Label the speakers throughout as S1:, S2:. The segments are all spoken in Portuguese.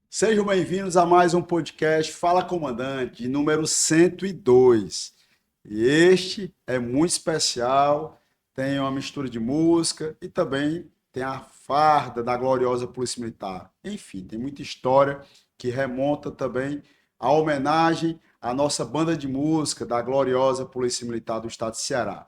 S1: Sejam bem-vindos a mais um podcast Fala Comandante, número 102. E este é muito especial, tem uma mistura de música e também tem a farda da gloriosa Polícia Militar. Enfim, tem muita história que remonta também à homenagem à nossa banda de música da gloriosa Polícia Militar do Estado de Ceará.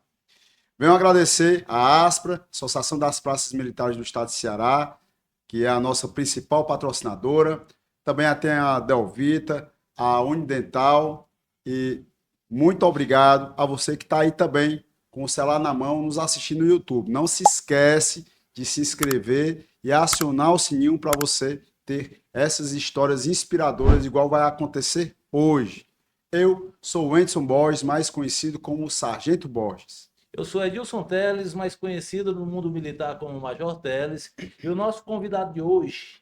S1: Venho agradecer à ASPRA, Associação das Praças Militares do Estado de Ceará, que é a nossa principal patrocinadora. Também tem a Delvita, a Unidental e muito obrigado a você que está aí também com o celular na mão nos assistindo no YouTube. Não se esquece de se inscrever e acionar o sininho para você ter essas histórias inspiradoras igual vai acontecer hoje. Eu sou o Wendson Borges, mais conhecido como Sargento Borges.
S2: Eu sou Edilson Teles, mais conhecido no mundo militar como Major Teles, e o nosso convidado de hoje,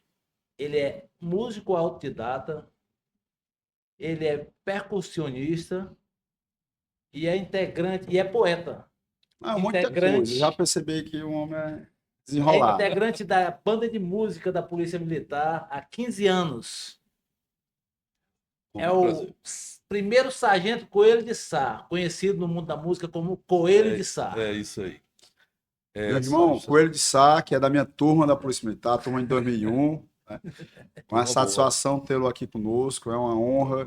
S2: ele é músico autodidata, ele é percussionista e é integrante, e é poeta.
S1: Muita coisa, já percebi que o homem é desenrolado.
S2: É integrante da banda de música da Polícia Militar há 15 anos. É o primeiro sargento Coelho de Sá, conhecido no mundo da música como Coelho de Sá.
S3: É isso aí.
S1: Meu irmão, Coelho de Sá, que é da minha turma da Polícia Militar, turma de 2001. Né? Com a satisfação tê-lo aqui conosco, é uma honra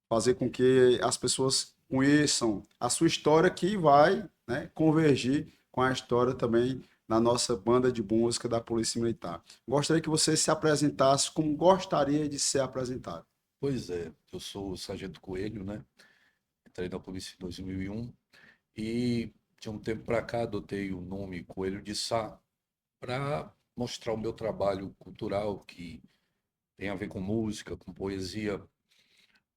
S1: fazer com que as pessoas conheçam a sua história, que vai, né, convergir com a história também na nossa banda de música da Polícia Militar. Gostaria que você se apresentasse como gostaria de ser apresentado.
S3: Pois é, eu sou o Sargento Coelho, né? Entrei na polícia em 2001 e de um tempo para cá adotei o nome Coelho de Sá para mostrar o meu trabalho cultural, que tem a ver com música, com poesia,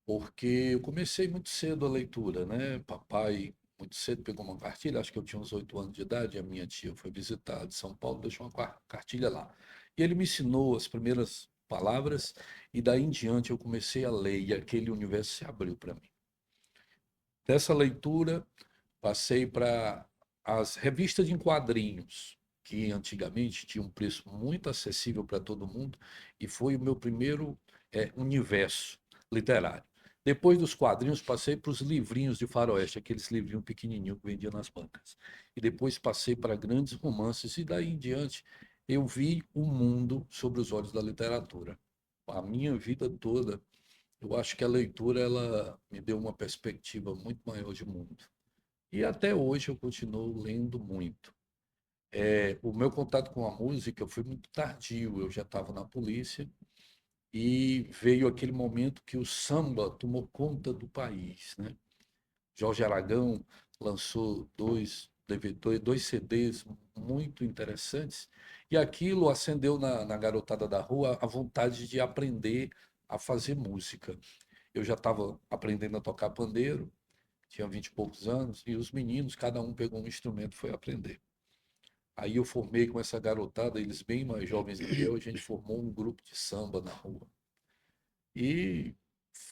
S3: porque eu comecei muito cedo a leitura, né? Papai muito cedo pegou uma cartilha, acho que eu tinha uns 8 anos de idade, a minha tia foi visitar de São Paulo, deixou uma cartilha lá. E ele me ensinou as primeiras palavras e daí em diante eu comecei a ler e aquele universo se abriu para mim. Dessa leitura, passei para as revistas em quadrinhos, que antigamente tinham um preço muito acessível para todo mundo, e foi o meu primeiro universo literário. Depois dos quadrinhos, passei para os livrinhos de faroeste, aqueles livrinhos pequenininhos que vendiam nas bancas. E depois passei para grandes romances, e daí em diante eu vi o mundo sob os olhos da literatura. A minha vida toda, eu acho que a leitura ela me deu uma perspectiva muito maior de mundo. E até hoje eu continuo lendo muito. O meu contato com a música foi muito tardio, eu já estava na polícia e veio aquele momento que o samba tomou conta do país, né? Jorge Aragão lançou dois CDs muito interessantes e aquilo acendeu na garotada da rua a vontade de aprender a fazer música. Eu já estava aprendendo a tocar pandeiro, tinha 20 e poucos anos, e os meninos, cada um pegou um instrumento e foi aprender. Aí eu formei com essa garotada, eles bem mais jovens do que eu, a gente formou um grupo de samba na rua. E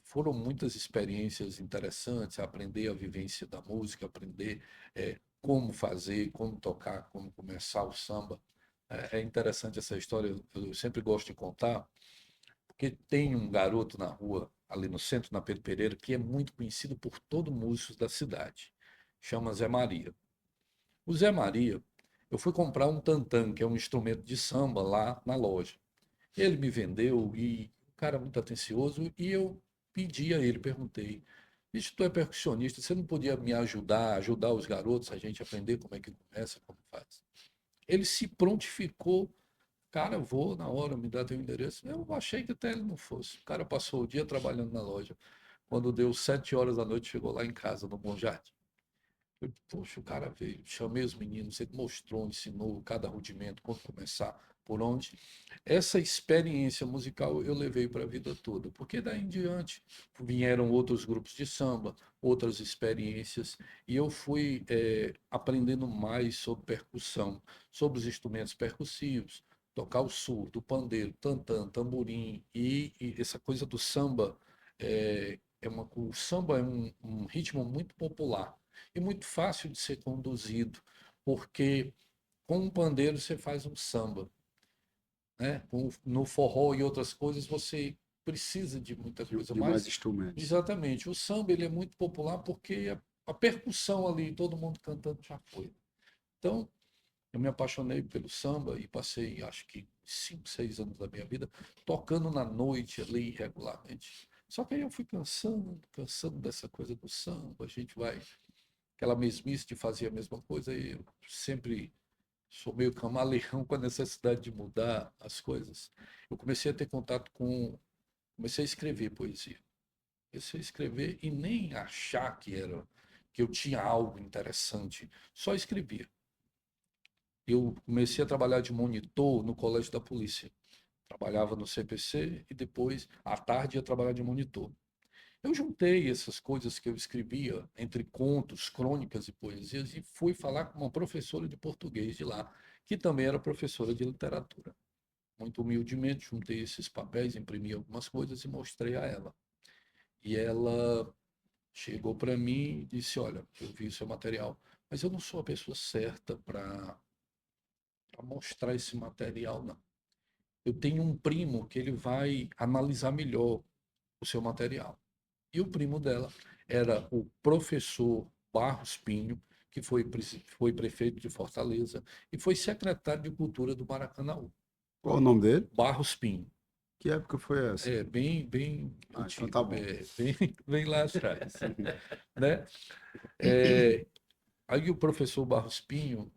S3: foram muitas experiências interessantes, aprender a vivência da música, aprender como fazer, como tocar, como começar o samba. É interessante essa história, eu sempre gosto de contar, porque tem um garoto na rua, ali no centro, na Pedro Pereira, que é muito conhecido por todo músico da cidade. Chama Zé Maria. O Zé Maria, eu fui comprar um tantã, que é um instrumento de samba, lá na loja. Ele me vendeu e o cara muito atencioso, e eu pedi a ele, perguntei, bicho, tu é percussionista, você não podia me ajudar os garotos, a gente aprender como é que começa, como faz? Ele se prontificou. Cara, eu vou na hora, me dá teu endereço. Eu achei que até ele não fosse. O cara passou o dia trabalhando na loja. Quando deu 7 horas da noite, chegou lá em casa, no Bom Jardim. Eu, poxa, o cara veio, chamei os meninos, ele mostrou, ensinou cada rudimento, como começar, por onde. Essa experiência musical eu levei para a vida toda, porque daí em diante vieram outros grupos de samba, outras experiências, e eu fui aprendendo mais sobre percussão, sobre os instrumentos percussivos, tocar o surdo, o pandeiro, tantã, tamborim e essa coisa do samba o samba é um ritmo muito popular e muito fácil de ser conduzido, porque com um pandeiro você faz um samba, né? No forró e outras coisas você precisa de muita coisa,
S1: De mais
S3: mas
S1: instrumentos.
S3: exatamente, o samba ele é muito popular porque a percussão ali, todo mundo cantando já foi. Então, eu me apaixonei pelo samba e passei, acho que 5, 6 anos da minha vida tocando na noite ali regularmente. Só que aí eu fui cansando dessa coisa do samba. A gente vai, aquela mesmice de fazer a mesma coisa, e eu sempre sou meio camaleão com a necessidade de mudar as coisas. Eu comecei a ter contato comecei a escrever poesia. Comecei a escrever e nem achar que eu tinha algo interessante, só escrevia. Eu comecei a trabalhar de monitor no colégio da polícia. Trabalhava no CPC e depois, à tarde, ia trabalhar de monitor. Eu juntei essas coisas que eu escrevia entre contos, crônicas e poesias e fui falar com uma professora de português de lá, que também era professora de literatura. Muito humildemente, juntei esses papéis, imprimi algumas coisas e mostrei a ela. E ela chegou para mim e disse: Olha, eu vi o seu material, mas eu não sou a pessoa certa para mostrar esse material, não. Eu tenho um primo que ele vai analisar melhor o seu material. E o primo dela era o professor Barros Pinho, que foi prefeito de Fortaleza e foi secretário de Cultura do Maracanã.
S1: Qual o nome dele?
S3: Barros Pinho.
S1: Que época foi essa?
S3: É bem
S1: Ah, então tá
S3: antigo,
S1: bom.
S3: bem lá atrás, né? É, aí o professor Barros Pinho,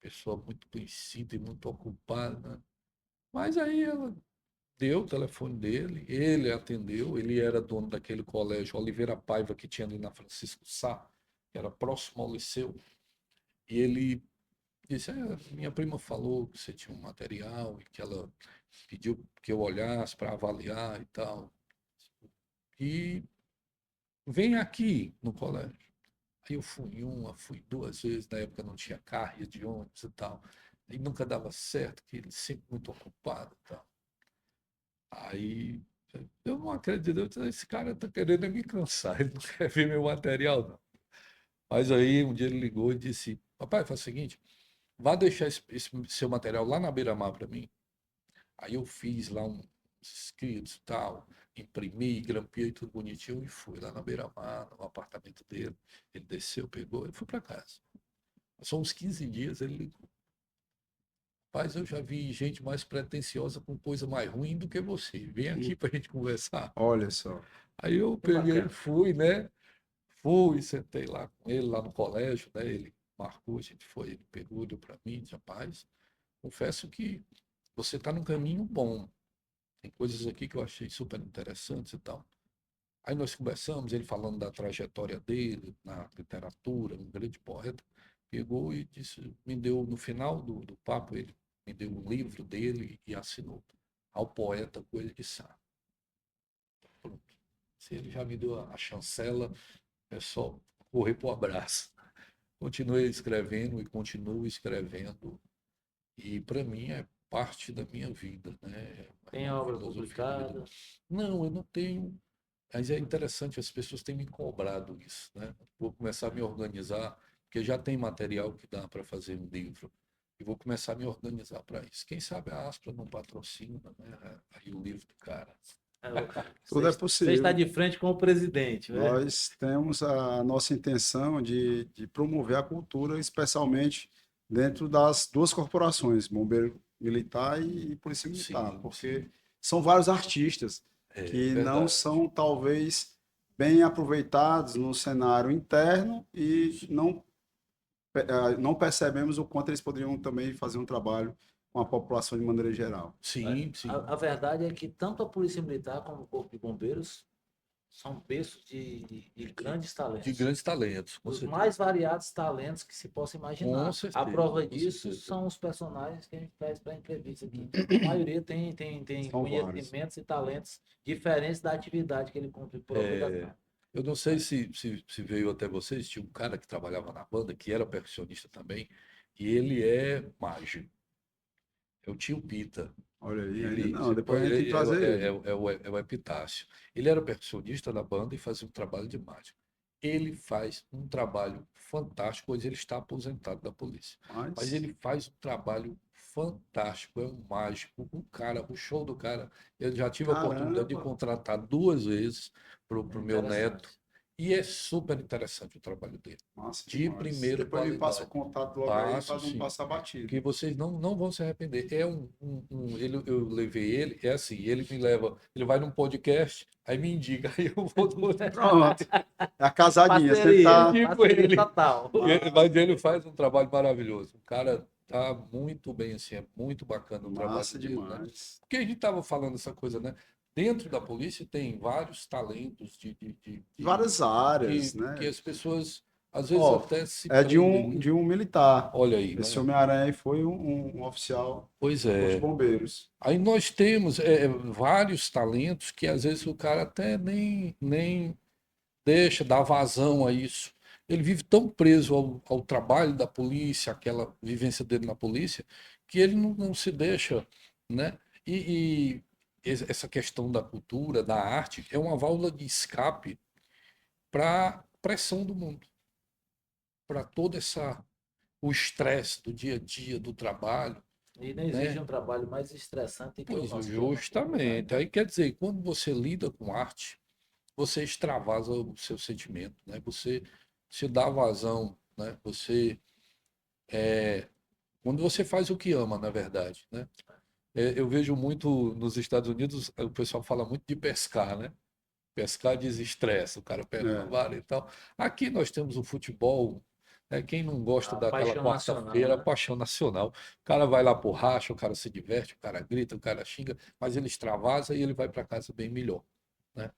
S3: pessoa muito conhecida e muito ocupada, mas aí ela deu o telefone dele, ele atendeu, ele era dono daquele colégio Oliveira Paiva que tinha ali na Francisco Sá, que era próximo ao Liceu, e ele disse: minha prima falou que você tinha um material e que ela pediu que eu olhasse para avaliar e tal, e vem aqui no colégio. Aí eu fui uma, fui duas vezes, na época não tinha carro, ia de ônibus e tal, e nunca dava certo, que ele sempre muito ocupado e tal. Aí eu não acredito, eu disse, esse cara tá querendo me cansar, ele não quer ver meu material, não. Mas aí um dia ele ligou e disse: Papai, faz o seguinte, vá deixar esse seu material lá na beira-mar para mim. Aí eu fiz lá uns escritos e tal, imprimi, grampeei tudo bonitinho e fui lá na beira-mar, no apartamento dele. Ele desceu, pegou e fui para casa. Só uns 15 dias ele ligou: Rapaz, eu já vi gente mais pretensiosa com coisa mais ruim do que você. Vem aqui para a gente conversar.
S1: Olha só.
S3: Aí eu
S2: Que
S3: peguei,
S2: bacana.
S3: fui, né? Fui, sentei lá com ele, lá no colégio, né? Ele marcou, a gente foi, ele pegou, deu para mim, disse: Rapaz, confesso que você está num caminho bom. Tem coisas aqui que eu achei super interessantes e tal. Aí nós conversamos, ele falando da trajetória dele na literatura, um grande poeta, pegou e disse, me deu, no final do papo, ele me deu um livro dele e assinou: Ao Poeta Coelho de Sá. Pronto. Se ele já me deu a chancela, é só correr para o abraço. Continuei escrevendo e continuo escrevendo. E para mim é parte da minha vida, né? É
S2: Tem
S3: uma
S2: obra
S3: filosofia de vida.
S2: publicada?
S3: Não, eu não tenho. Mas é interessante, as pessoas têm me cobrado isso, né? Vou começar a me organizar, porque já tem material que dá para fazer um livro. E vou começar a me organizar para isso. Quem sabe a Aspra não patrocina, né? Aí o livro do cara.
S2: É,
S1: Tudo é
S2: você está
S1: possível.
S2: de frente com o presidente, né?
S1: Nós temos a nossa intenção de promover a cultura, especialmente dentro das duas corporações, Bombeiro Militar e Polícia Militar,
S3: Sim,
S1: porque
S3: sim.
S1: são vários artistas
S3: É
S1: que não
S3: verdade.
S1: são, talvez, bem aproveitados no cenário interno e não percebemos o quanto eles poderiam também fazer um trabalho com a população de maneira geral.
S3: Sim, sim.
S2: A verdade é que tanto a Polícia Militar como o Corpo de Bombeiros são berços de grandes
S3: De
S2: talentos.
S3: grandes talentos, com
S2: Os mais
S3: certeza.
S2: variados talentos que se possa
S3: Com
S2: imaginar. A
S3: certeza,
S2: prova
S3: com
S2: disso
S3: certeza.
S2: são os personagens que a gente traz para a entrevista aqui. A maioria tem
S1: São vários.
S2: conhecimentos e talentos diferentes da atividade que ele cumpre por obrigação.
S3: Eu não sei se veio até vocês, tinha um cara que trabalhava na banda, que era percussionista também, e ele é mágico. É o tio Pita.
S1: Olha aí, ainda
S3: Ele,
S1: não. Depois a gente tem que trazer ele.
S3: é o Epitácio. Ele era percussionista da banda e fazia um trabalho de mágica. Ele faz um trabalho fantástico, pois ele está aposentado da polícia. Mas
S1: Mas,
S3: ele faz um trabalho fantástico, é um mágico. O cara, o show do cara, eu já tive a oportunidade de
S1: caramba,
S3: contratar 2 vezes para o meu neto.
S2: Interessante.
S3: E é super interessante o trabalho dele.
S1: massa
S3: De
S1: demais.
S3: primeira
S1: Depois me passa o
S3: qualidade.
S1: contato logo aí
S3: Passo,
S1: para não
S3: sim,
S1: passar batido.
S3: que vocês não vão se arrepender. Eu levei ele, é assim, ele me leva, ele vai num podcast, aí me indica, aí eu vou no outro,
S1: Pronto. É a casadinha, sempre
S2: Parceria,
S1: tá.
S3: indico
S2: parceria
S3: ele.
S2: total.
S3: Mas ele faz um trabalho maravilhoso. O cara tá muito bem assim, é muito bacana o trabalho
S1: Massa
S3: dele, né?
S1: demais.
S3: Porque a gente tava falando essa coisa, né? Dentro da polícia tem vários talentos
S1: Várias áreas,
S3: que
S1: né?
S3: as pessoas às vezes
S1: Ó,
S3: até se
S1: é
S3: prendem
S1: de
S3: muito.
S1: um militar.
S3: Olha aí,
S1: Esse
S3: né?
S1: Homem-Aranha aí foi um oficial
S3: Pois
S1: do Corpo de
S3: é.
S1: Bombeiros.
S3: Aí nós temos vários talentos que às vezes o cara até nem deixa, dá vazão a isso. Ele vive tão preso ao trabalho da polícia, aquela vivência dele na polícia, que ele não se deixa, né? Essa questão da cultura, da arte, é uma válvula de escape para a pressão do mundo, para todo o estresse do dia a dia, do trabalho,
S2: E não existe
S3: né?
S2: um trabalho mais estressante que o
S3: Pois
S2: nosso, que é o nosso trabalho,
S3: justamente.
S2: né?
S3: Aí quer dizer, quando você lida com arte, você extravasa o seu sentimento, né? Você se dá vazão, né? Quando você faz o que ama, na verdade, né? Eu vejo muito nos Estados Unidos, o pessoal fala muito de pescar, né? Pescar desestressa, o cara pega uma
S1: É.
S3: vara e tal. Aqui nós temos o futebol, né? Quem não gosta
S2: A
S3: daquela
S2: paixão nacional,
S3: quarta-feira,
S2: né?
S3: paixão nacional. O cara vai lá por racha, o cara se diverte, o cara grita, o cara xinga, mas ele extravasa e ele vai para casa bem melhor, né?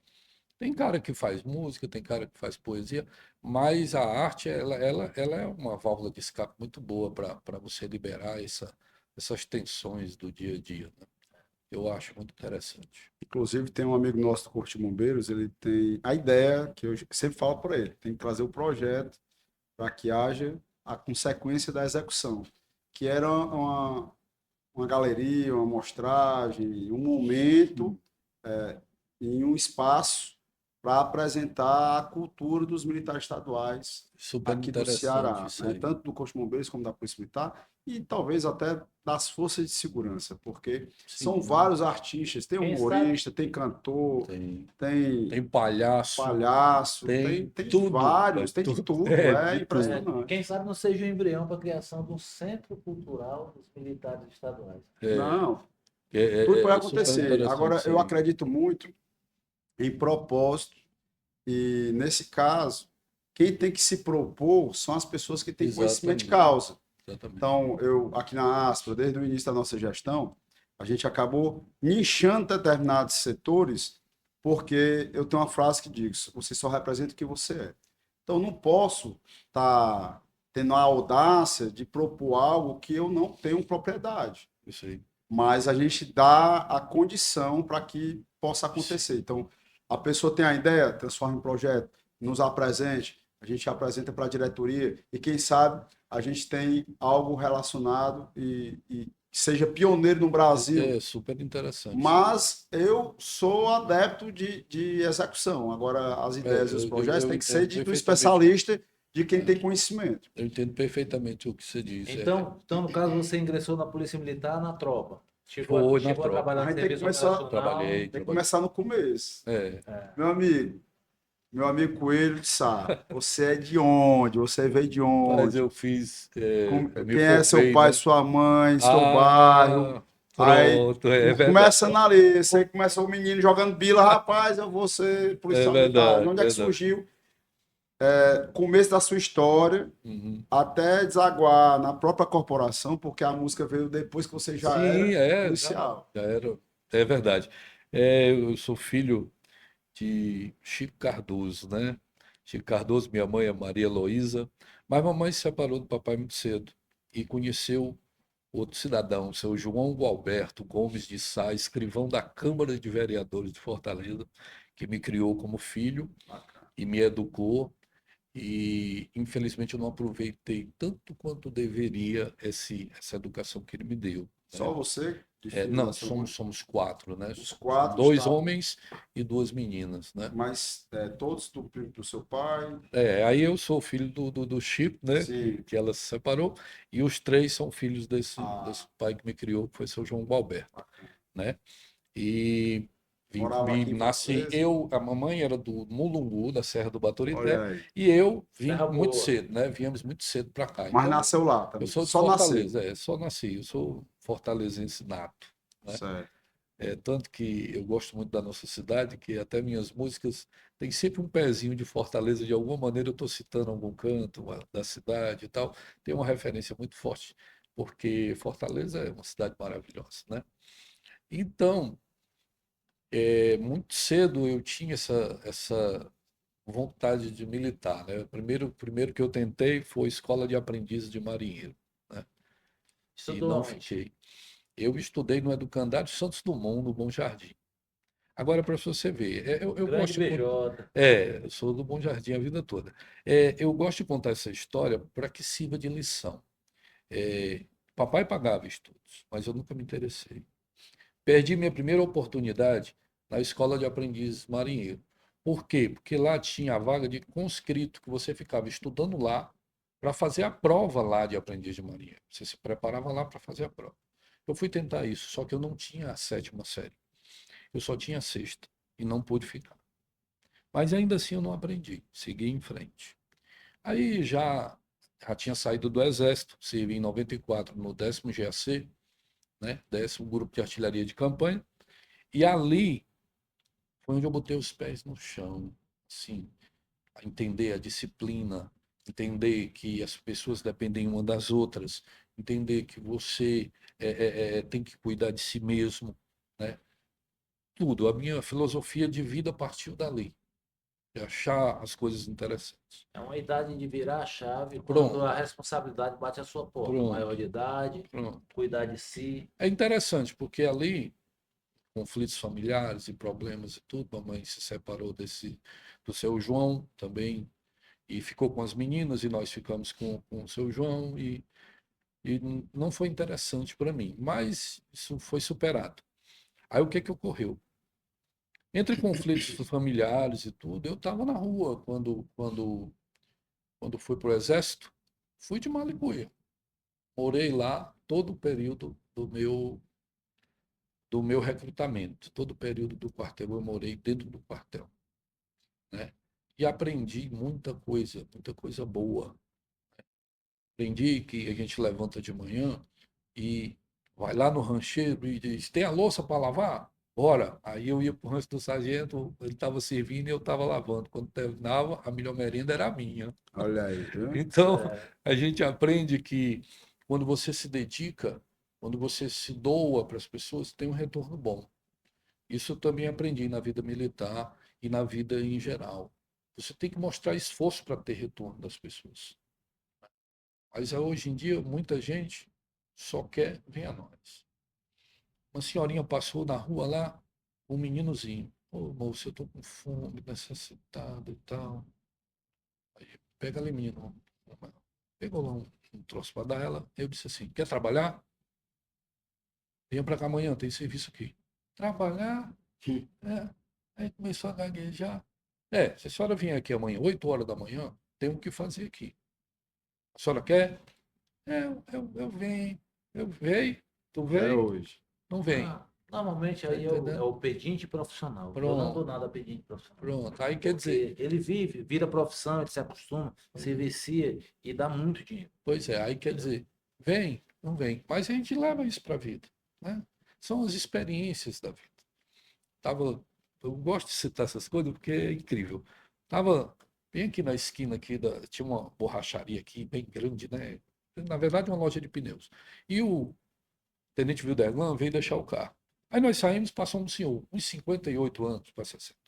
S3: Tem cara que faz música, tem cara que faz poesia, mas a arte, ela é uma válvula de escape muito boa para você liberar essas tensões do dia a dia, né? Eu acho muito interessante.
S1: Inclusive, tem um amigo nosso do Corpo de Bombeiros, ele tem a ideia, que eu sempre falo para ele, tem que trazer o projeto para que haja a consequência da execução, que era uma galeria, uma mostragem, um momento em um espaço para apresentar a cultura dos militares estaduais
S3: Super
S1: aqui do
S3: interessante
S1: Ceará,
S3: isso
S1: né?
S3: aí.
S1: Tanto do Corpo de Bombeiros como da Polícia Militar e talvez até das forças de segurança, porque são
S3: Sim,
S1: vários artistas, tem
S2: Quem sabe,
S1: humorista, tem cantor,
S3: tem,
S1: tem
S3: tem palhaço,
S1: palhaço,
S3: tem
S1: tem
S3: tudo,
S1: vários, tem de
S3: tudo,
S1: tudo, é
S3: de tudo.
S2: quem
S1: impressionante.
S2: sabe não seja o embrião para a criação do Centro Cultural dos Militares Estaduais.
S3: É,
S1: Não, tudo pode
S3: é super
S1: acontecer.
S3: interessante
S1: Agora,
S3: isso
S1: eu
S3: aí.
S1: acredito muito em propósito. E, nesse caso, quem tem que se propor são as pessoas que têm conhecimento de
S3: Exatamente,
S1: causa.
S3: exatamente.
S1: Então, eu, aqui na Aspra, desde o início da nossa gestão, a gente acabou nichando determinados setores, porque eu tenho uma frase que diz: você só representa o que você é. Então, eu não posso estar tendo a audácia de propor algo que eu não tenho propriedade,
S3: Isso aí.
S1: mas a gente dá a condição para que possa acontecer. Então, a pessoa tem a ideia, transforma em projeto, nos apresente, a gente apresenta para a diretoria e quem sabe a gente tem algo relacionado e seja pioneiro no Brasil.
S3: É super interessante isso aí.
S1: Mas eu sou adepto de execução. Agora, as ideias e os projetos têm
S3: Eu
S1: que ser
S3: entendo
S1: do
S3: perfeitamente.
S1: especialista, de quem
S3: É,
S1: tem conhecimento.
S3: eu entendo perfeitamente o que você diz.
S2: Então, no caso, você ingressou na Polícia Militar na tropa.
S3: Foi na
S2: Chegou a
S3: tropa.
S2: trabalhar
S1: A
S2: no
S1: gente tem que
S2: serviço
S1: começar,
S2: operacional.
S1: tem que
S3: Trabalhei.
S1: começar no começo.
S3: É,
S2: É.
S1: Meu amigo Coelho de Sá, você é de onde? Você veio de
S3: mas
S1: onde?
S3: eu fiz, eu me
S1: Quem é seu
S3: formei,
S1: pai,
S3: né?
S1: sua mãe, seu bairro?
S3: Ah,
S1: Aí
S3: pronto, é verdade.
S1: começa ali, você começa o menino jogando bila, rapaz, eu vou ser
S3: É
S1: policial militar. De
S3: verdade,
S1: onde é que
S3: verdade.
S1: surgiu? Começo da sua história,
S3: Uhum.
S1: até desaguar na própria corporação, porque a música veio depois que você já
S3: Sim,
S1: era policial.
S3: já era, é verdade. É, eu sou filho de Chico Cardoso, né? Chico Cardoso, minha mãe é Maria Heloísa, mas mamãe se separou do papai muito cedo e conheceu outro cidadão, seu João Gualberto Gomes de Sá, escrivão da Câmara de Vereadores de Fortaleza, que me criou como filho e me educou. E infelizmente eu não aproveitei tanto quanto deveria essa educação que ele me deu,
S1: Só você? De
S3: É,
S1: filho
S3: não,
S1: da sua mãe?
S3: somos quatro, né?
S1: Os
S3: São
S1: quatro
S3: dois
S1: estavam,
S3: homens e duas meninas, né?
S1: mas todos do seu pai?
S3: Aí eu sou filho do Chip, né?
S1: Sim.
S3: Que ela se separou, e os três são filhos desse
S1: Ah,
S3: pai que me criou, que foi seu João Gualberto,
S1: bacana.
S3: né? E
S1: Morava aqui em
S3: nasci
S1: Fortaleza?
S3: eu, a mamãe era do Mulungu, da Serra do
S1: Olha
S3: Baturité,
S1: aí.
S3: e eu vim
S2: Terra
S3: muito
S2: boa.
S3: cedo, né? Viemos muito cedo para cá.
S1: Mas
S3: Então,
S1: nasceu lá
S3: eu
S1: também.
S3: sou de
S1: Só nasceu.
S3: Fortaleza, só nasci, eu sou fortalezense nato, né?
S1: Certo.
S3: Tanto que eu gosto muito da nossa cidade, que até minhas músicas têm sempre um pezinho de Fortaleza, de alguma maneira eu estou citando algum canto da cidade e tal, tem uma referência muito forte, porque Fortaleza é uma cidade maravilhosa, né? Então, muito cedo eu tinha essa vontade de militar, né? O primeiro que eu tentei foi Escola de Aprendiz de Marinheiro, né? E
S2: Estudou
S3: não
S2: onde?
S3: fiquei. Eu estudei no Educandário Santos Dumont, no Bom Jardim. Agora, para você ver, eu
S2: Grande
S3: gosto de contar.
S2: BJ.
S3: Eu sou do Bom Jardim a vida toda. Eu gosto de contar essa história para que sirva de lição. Papai pagava estudos, mas eu nunca me interessei. Perdi minha primeira oportunidade na escola de aprendiz marinheiro. Por quê? Porque lá tinha a vaga de conscrito, que você ficava estudando lá para fazer a prova lá de aprendiz de marinheiro. Você se preparava lá para fazer a prova. Eu fui tentar isso, só que eu não tinha a sétima série. Eu só tinha a sexta e não pude ficar. Mas ainda assim eu não aprendi, segui em frente. Aí já tinha saído do Exército, servi em 94 no 10º GAC, né, 10º Grupo de Artilharia de Campanha, e ali foi onde eu botei os pés no chão, assim, a entender a disciplina, entender que as pessoas dependem uma das outras, entender que você tem que cuidar de si mesmo, né? Tudo. A minha filosofia de vida partiu dali, de achar as coisas interessantes.
S2: É uma idade de virar a chave quando
S3: Pronto,
S2: a responsabilidade bate à sua porta. Maior
S3: pronto,
S2: de idade,
S3: pronto.
S2: cuidar de si.
S3: É interessante, porque ali, conflitos familiares e problemas e tudo, mamãe se separou do seu João também, e ficou com as meninas, e nós ficamos com o seu João, e não foi interessante para mim, mas isso foi superado. Aí o que que ocorreu? Entre conflitos familiares e tudo, eu estava na rua quando fui para o Exército, fui de Malicuia. Morei lá todo o período do meu recrutamento, todo o período do quartel eu morei dentro do quartel, né? E aprendi muita coisa boa. Aprendi que a gente levanta de manhã e vai lá no rancheiro e diz: tem a louça para lavar? Bora. Aí eu ia para o rancho do sargento, ele estava servindo e eu estava lavando. Quando terminava, a melhor merenda era a minha.
S1: Olha aí, viu?
S3: Então,
S2: É,
S3: a gente aprende que quando você se dedica, quando você se doa para as pessoas, tem um retorno bom. Isso eu também aprendi na vida militar e na vida em geral. Você tem que mostrar esforço para ter retorno das pessoas. Mas hoje em dia, muita gente só quer vir a nós. Uma senhorinha passou na rua lá, um meninozinho. Ô, moço, eu tô com fome, necessitado e tal. Aí, pega ali, menino. Pegou lá um troço para dar ela. Eu disse assim: quer trabalhar? Venha para cá amanhã, tem serviço aqui. Trabalhar? É. Aí começou a gaguejar. Se a senhora vier aqui amanhã, 8 horas da manhã, tem o que fazer aqui. A senhora quer? Eu venho. Eu veio. Tu
S1: É
S3: veio?
S1: hoje.
S3: Não vem.
S2: normalmente
S3: Tá
S2: aí é
S3: entendendo?
S2: o pedinte profissional. Eu não dou
S3: Pronto,
S2: nada a pedinte profissional.
S3: pronto. Aí quer dizer,
S2: Porque ele vive, vira profissão, ele se acostuma, se vicia e dá muito dinheiro.
S3: pois é, aí quer dizer, vem, não vem. Mas a gente leva isso para a vida, né? São as experiências da vida. Tava, eu gosto de citar essas coisas porque é incrível. Tava bem aqui na esquina aqui tinha uma borracharia aqui bem grande, né? Na verdade, uma loja de pneus. E o tenente Wilderlan veio deixar o carro. Aí nós saímos, passou um senhor, uns 58 anos para 60.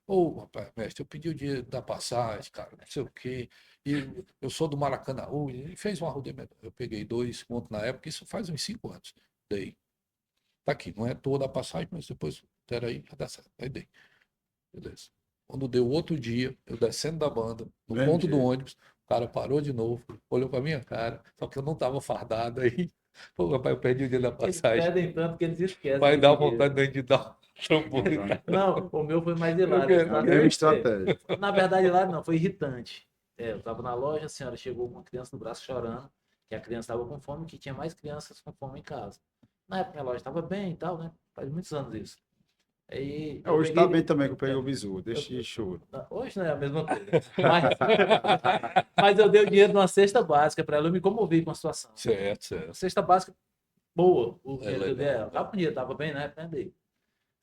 S3: Ô, rapaz, mestre, eu pedi o dinheiro da passagem, cara, não sei o quê. E eu sou do Maracanãú. Ele fez um arrudamento. Eu peguei 2 contos na época, isso faz uns 5 anos. Dei. Tá aqui, não é toda a passagem, mas depois, peraí, vai dar certo. Aí dei. Beleza. Quando deu outro dia, eu descendo da banda, no
S1: Mesmo
S3: ponto do
S1: jeito.
S3: ônibus, o cara parou de novo, olhou pra minha cara, só que eu não tava fardado aí. Pô, rapaz, eu perdi o dia da
S2: Eles
S3: passagem.
S2: pedem tanto que eles esquecem
S3: Vai
S2: do
S3: dar
S2: dinheiro.
S3: vontade de a gente dar um trambolho.
S2: Não, o meu foi mais
S3: Eu
S2: hilário.
S3: quero,
S1: É a
S3: eu
S1: mesma
S3: quero.
S1: estratégia.
S2: Na verdade, lá não, foi irritante. Eu estava na loja, a senhora chegou com uma criança no braço chorando, que a criança estava com fome, que tinha mais crianças com fome em casa. Na época, minha loja estava bem e tal, né? Faz muitos anos isso. Aí eu
S1: Hoje tá bem
S2: peguei.
S1: também que eu peguei o bizu, deixa de
S2: eu-
S1: choro.
S2: Hoje não é a mesma coisa. Mas eu dei o dinheiro numa cesta básica para ela, eu me comovi com a situação.
S3: Certo, certo.
S2: Cesta básica boa, o
S3: É
S2: dinheiro que eu dei a
S3: legal.
S2: ela. Tava bonito, tava bem, né? Dei.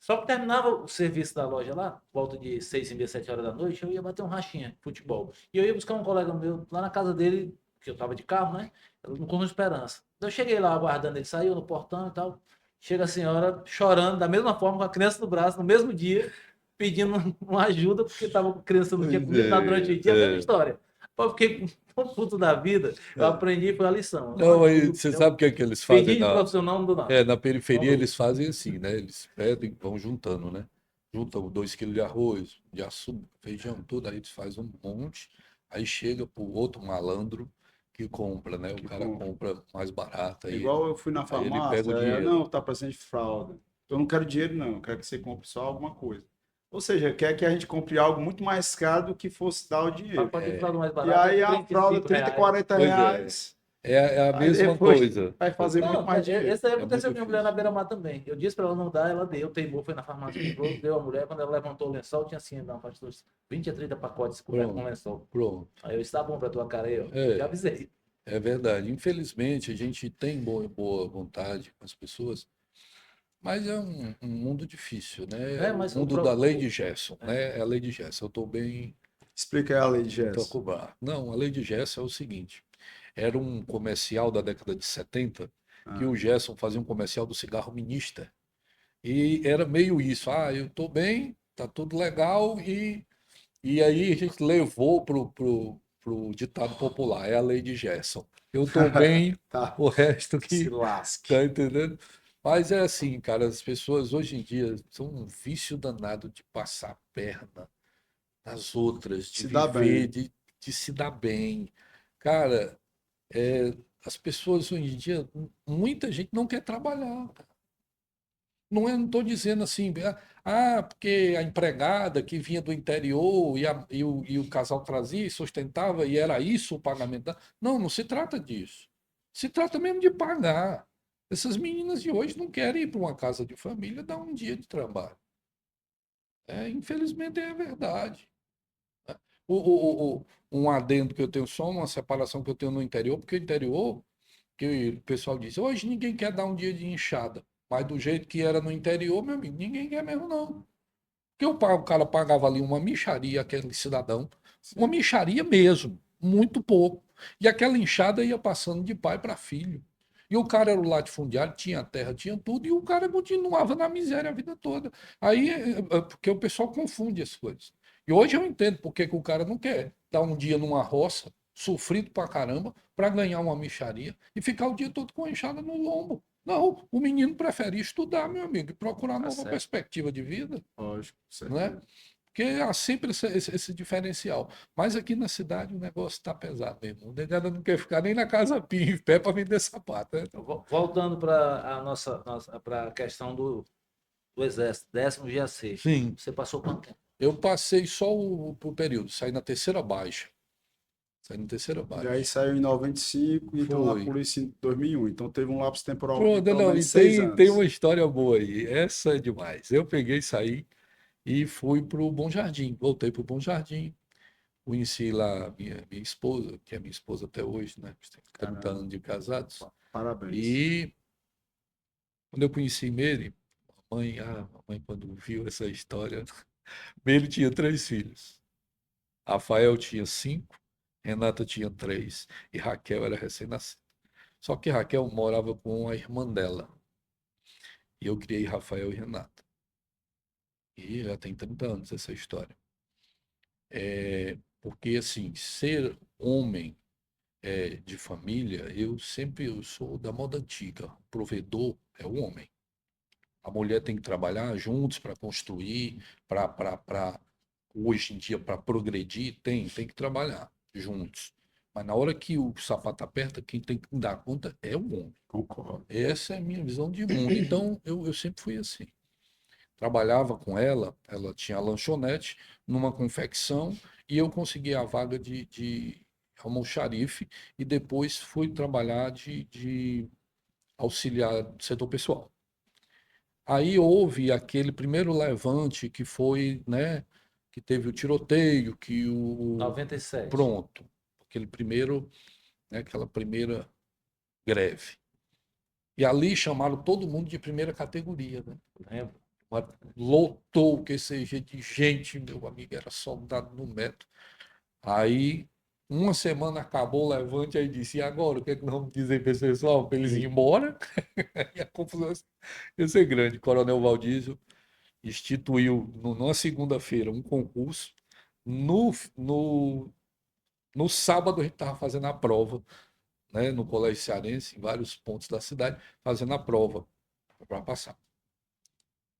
S2: Só que terminava o serviço da loja lá, volta de 6h30, 7 horas da noite, eu ia bater um rachinha, futebol. E eu ia buscar um colega meu lá na casa dele, que eu tava de carro, né? No Conjunto Esperança. Então eu cheguei lá aguardando ele sair no portão e tal. Chega a senhora chorando, da mesma forma, com a criança no braço, no mesmo dia, pedindo uma ajuda, porque tava, a criança não tinha
S3: Pois
S2: comido nada durante o dia, a mesma
S3: é.
S2: história. Pô, eu fiquei tão puto da vida, eu aprendi e foi a lição. Eu não
S3: Não, aí
S2: ajudo.
S3: você sabe o que é que eles fazem
S2: Pedir de profissional não dou nada.
S3: na periferia,
S2: Falou.
S3: eles fazem assim, né? Eles pedem, vão juntando, né? Juntam 2 quilos de arroz, de açúcar, feijão, tudo, aí eles fazem um monte, aí chega pro outro malandro que compra, né? O
S1: Que
S3: cara
S1: bom.
S3: compra mais barato,
S1: Igual eu fui na
S3: aí ele pega
S1: farmácia,
S3: o
S1: não,
S3: dinheiro.
S1: tá parecendo de fralda. Eu não quero dinheiro, não, eu quero que você compre só alguma coisa. Ou seja, quer que a gente compre algo muito mais caro do que fosse dar o dinheiro.
S2: Pacote de fralda mais
S1: E
S2: barato é
S1: aí a fralda,
S2: 35
S1: 30,
S2: reais.
S1: 40
S3: Pois é,
S1: reais,
S3: é a
S1: aí
S3: mesma
S1: depois
S3: coisa.
S1: vai fazer muito
S2: Não,
S1: mais dinheiro.
S2: esse aí
S3: É muito
S2: aconteceu com a minha mulher na
S3: difícil.
S2: beira-mar também. Eu disse para ela não dar, ela deu, teimou, foi na farmácia, comprou, deu a mulher. Quando ela levantou o lençol, tinha assim, não, pastor, 20 a 30 pacotes cobertos com
S3: Pronto,
S2: lençol.
S3: pronto.
S2: Aí eu disse, tá bom pra tua cara aí, ó. Já
S3: É,
S2: avisei.
S3: é verdade. Infelizmente, a gente tem boa vontade com as pessoas, mas é um mundo difícil, né?
S2: É,
S3: O
S2: mas o,
S3: mundo da
S2: pro-
S3: lei
S2: o-
S3: de Gerson,
S2: é,
S3: né? É a lei de Gerson. Eu estou bem,
S1: Explica aí a lei de
S3: muito
S1: Gesso.
S3: acobado. Não, a lei de Gerson é o seguinte: era um comercial da década de 70 que
S1: Ah,
S3: o Gerson fazia um comercial do cigarro Minister. E era meio isso: eu estou bem, tá tudo legal, e aí a gente levou pro ditado popular: é a lei de Gerson. Eu estou bem,
S1: tá,
S3: o resto
S1: se
S3: que.
S1: lasque.
S3: Tá entendendo? Mas é assim, cara, as pessoas hoje em dia são um vício danado de passar a perna nas outras, de
S1: Se dá
S3: viver,
S1: bem.
S3: de se dar bem. Cara, as pessoas hoje em dia, muita gente não quer trabalhar. Não estou dizendo assim, porque a empregada que vinha do interior e o casal trazia e sustentava e era isso o pagamento. Não, não se trata disso. Se trata mesmo de pagar. Essas meninas de hoje não querem ir para uma casa de família dar um dia de trabalho. Infelizmente é a verdade. Um adendo que eu tenho só, uma separação que eu tenho no interior, porque o interior, que o pessoal diz, hoje ninguém quer dar um dia de enxada. Mas do jeito que era no interior, meu amigo, ninguém quer mesmo, não. Porque o cara pagava ali uma mixaria, aquele cidadão, uma
S1: Sim.
S3: mixaria mesmo, muito pouco. E aquela enxada ia passando de pai para filho. E o cara era o latifundiário, tinha terra, tinha tudo, e o cara continuava na miséria a vida toda. Aí, porque o pessoal confunde as coisas. E hoje eu entendo porque que o cara não quer dar um dia numa roça, sofrido pra caramba, para ganhar uma mixaria e ficar o dia todo com a enxada no lombo. Não, o menino prefere estudar, meu amigo, e procurar
S1: Tá
S3: nova
S1: certo.
S3: perspectiva de vida,
S1: Lógico, com
S3: né?
S1: certeza.
S3: Porque há sempre esse diferencial. Mas aqui na cidade o negócio está pesado mesmo. O negado não quer ficar nem na casa pia em pé para vender sapato, né?
S2: Voltando para para a questão do Exército, 10º GAC.
S3: Sim.
S2: Você passou quanto tempo?
S3: Eu passei só o período, saí na terceira baixa. Saí na terceira
S1: E aí
S3: baixa.
S1: saiu em 95 e entrou na
S3: Foi.
S1: polícia em 2001. Então teve um lapso temporal de
S3: Pronto,
S1: pelo
S3: não,
S1: menos
S3: e
S1: 6
S3: tem
S1: anos.
S3: uma história boa aí. Essa é demais. Eu peguei, saí e fui para o Bom Jardim. Voltei para o Bom Jardim. Conheci lá minha esposa, que é minha esposa até hoje, né? Tem 30
S1: Caramba,
S3: anos de casados.
S1: parabéns.
S3: E quando eu conheci Meire, a mãe quando viu essa história, Meire tinha 3 filhos. Rafael tinha 5, Renata tinha 3 e Raquel era recém-nascida. Só que Raquel morava com a irmã dela. E eu criei Rafael e Renata. E já tem 30 anos essa história. Porque, assim, ser homem de família, eu sou da moda antiga. O provedor é o homem. A mulher tem que trabalhar juntos para construir, para hoje em dia, para progredir, tem que trabalhar juntos. Mas na hora que o sapato aperta, quem tem que dar conta é o homem.
S1: Concordo.
S3: Essa é a minha visão de mundo. Então, eu sempre fui assim. Trabalhava com ela tinha a lanchonete numa confecção e eu consegui a vaga de almoxarife e depois fui trabalhar de auxiliar do setor pessoal. Aí houve aquele primeiro levante que foi, né, que teve o tiroteio, que o
S2: 97.
S3: pronto, aquele primeiro, né, aquela primeira greve. E ali chamaram todo mundo de primeira categoria, né?
S2: Lembro.
S3: Lotou o QCG de gente, meu amigo, era soldado no metro. Aí, uma semana acabou o levante, aí disse, e agora, o que é que nós vamos dizer para esse pessoal? Para eles irem embora? E a confusão ia ser grande. Coronel Valdísio instituiu, numa segunda-feira, um concurso. No, no, no sábado, a gente estava fazendo a prova, né, no Colégio Cearense, em vários pontos da cidade, fazendo a prova para passar.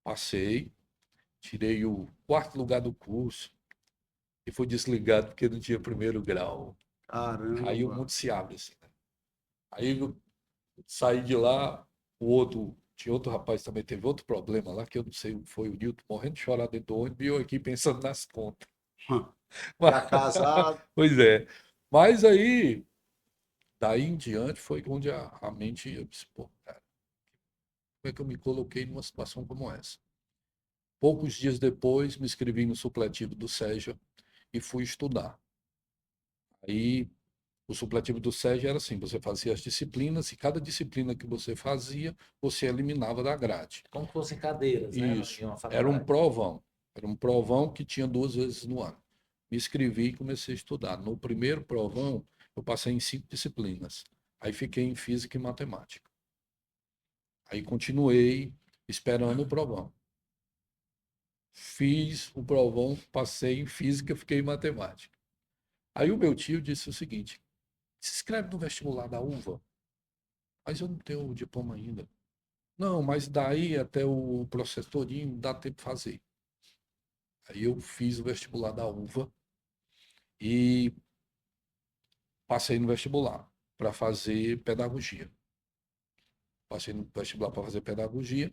S3: Passei, tirei o quarto lugar do curso e fui desligado porque não tinha primeiro grau. Aí o
S1: Caramba.
S3: mundo se abre assim, né? Aí eu saí de lá, tinha outro rapaz também, teve outro problema lá, que eu não sei, foi o Nilton morrendo de chorar dentro do ônibus e eu aqui pensando nas contas.
S1: Já casado.
S3: Pois é. Mas aí, daí em diante, foi onde a mente, eu disse, pô, cara, como é que eu me coloquei numa situação como essa? Poucos dias depois, me inscrevi no supletivo do SEJA e fui estudar. Aí, o supletivo do SEJA era assim, você fazia as disciplinas e cada disciplina que você fazia, você eliminava da grade.
S2: Como se fossem cadeiras, né?
S3: Isso.
S2: Em uma
S3: Era um
S2: faculdade.
S3: provão. Era um provão que tinha 2 vezes no ano. Me inscrevi e comecei a estudar. No primeiro provão, eu passei em 5 disciplinas. Aí fiquei em física e matemática. Aí continuei esperando o provão. Fiz o provão, passei em física, fiquei em matemática. Aí o meu tio disse o seguinte: se inscreve no vestibular da UVA. Mas eu não tenho o diploma ainda. Não, mas daí até o processo todinho dá tempo de fazer. Aí eu fiz o vestibular da UVA e passei no vestibular para fazer pedagogia. Passei no vestibular para fazer pedagogia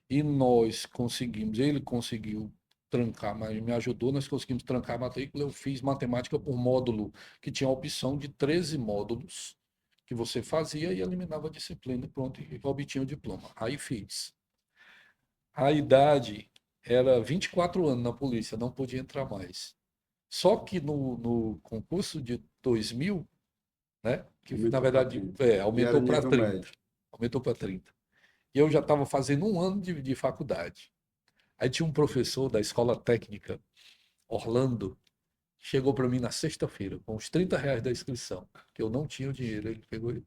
S3: e nós conseguimos, ele conseguiu trancar, mas me ajudou, nós conseguimos trancar a matrícula. Eu fiz matemática por módulo, que tinha a opção de 13 módulos que você fazia e eliminava a disciplina, pronto, e obtinha o diploma. Aí fiz. A idade era 24 anos na polícia, não podia entrar mais. Só que no concurso de 2000, né, que na
S1: Aumentou para
S3: verdade
S1: 30. E era
S3: aumentou para
S1: nível
S3: 30,
S1: médio.
S3: aumentou para 30. E eu já estava fazendo um ano de faculdade. Aí tinha um professor da escola técnica, Orlando, chegou para mim na sexta-feira com os R$ 30 da inscrição, que eu não tinha o dinheiro. Ele pegou e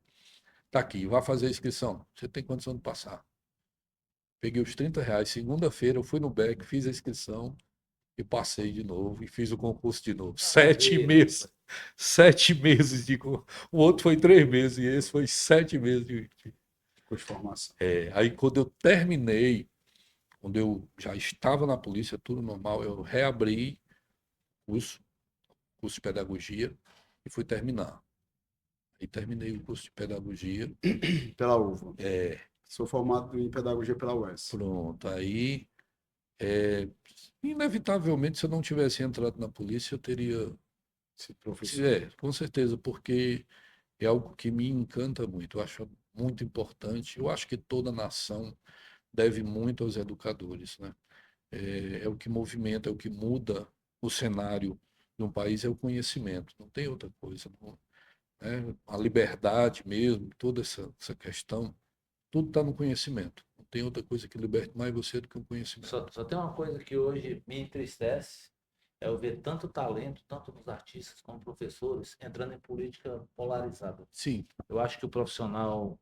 S3: tá aqui, vai fazer a inscrição. Você tem condição de passar? Peguei os R$ 30. Segunda-feira eu fui no BEC, fiz a inscrição e passei de novo e fiz o concurso de novo. 7 meses. 7 meses o outro foi 3 meses e esse foi 7 meses
S1: Curso de formação.
S3: Aí quando eu terminei, quando eu já estava na polícia, tudo normal, eu reabri curso, curso de pedagogia e fui terminar. Aí terminei o curso de pedagogia.
S1: Pela UVA. Sou formado em pedagogia pela UES.
S3: Pronto, aí inevitavelmente, se eu não tivesse entrado na polícia, eu teria.
S1: Esse professor.
S3: Com certeza, porque é algo que me encanta muito. Eu acho muito importante. Eu acho que toda nação deve muito aos educadores, né? É o que movimenta, é o que muda o cenário de um país, é o conhecimento. Não tem outra coisa, não, né? A liberdade mesmo, toda essa questão, tudo está no conhecimento. Não tem outra coisa que liberte mais você do que o conhecimento.
S2: Só tem uma coisa que hoje me entristece, é eu ver tanto talento, tanto nos artistas como professores, entrando em política polarizada.
S3: Sim,
S2: Eu acho que o profissional,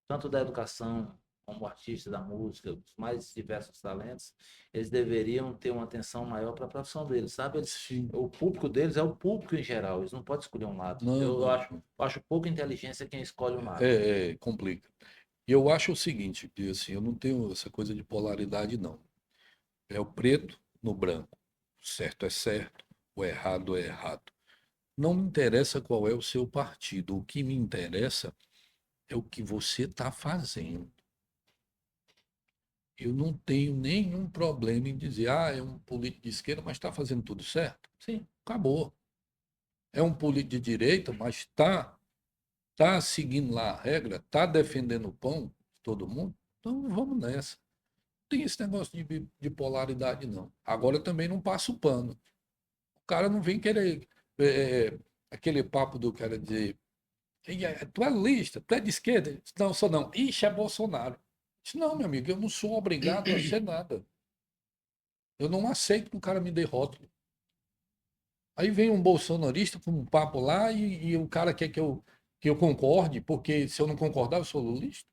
S2: tanto da educação como artista da música, os mais diversos talentos, eles deveriam ter uma atenção maior para a profissão deles, sabe?
S3: sim.
S2: O público deles é o público em geral, eles não podem escolher um lado.
S3: Não,
S2: Eu
S3: não.
S2: acho pouca inteligência quem escolhe um lado.
S3: Complica. E eu acho o seguinte, que, assim, eu não tenho essa coisa de polaridade, não. É o preto no branco. O certo é certo, o errado é errado. Não me interessa qual é o seu partido. O que me interessa é o que você está fazendo. Eu não tenho nenhum problema em dizer, é um político de esquerda, mas está fazendo tudo certo. Sim, acabou. É um político de direita, mas tá seguindo lá a regra, tá defendendo o pão de todo mundo. Então vamos nessa. Não tem esse negócio de polaridade, não. Agora eu também não passo pano. O cara não vem querer aquele papo do cara dizer, tu é lista, tu é de esquerda? Não, sou não. Ixi, é Bolsonaro. Disse, não, meu amigo, eu não sou obrigado a ser nada. Eu não aceito que o cara me dê rótulo. Aí vem um bolsonarista com um papo lá e o cara quer que eu concorde, porque se eu não concordar, eu sou lulista?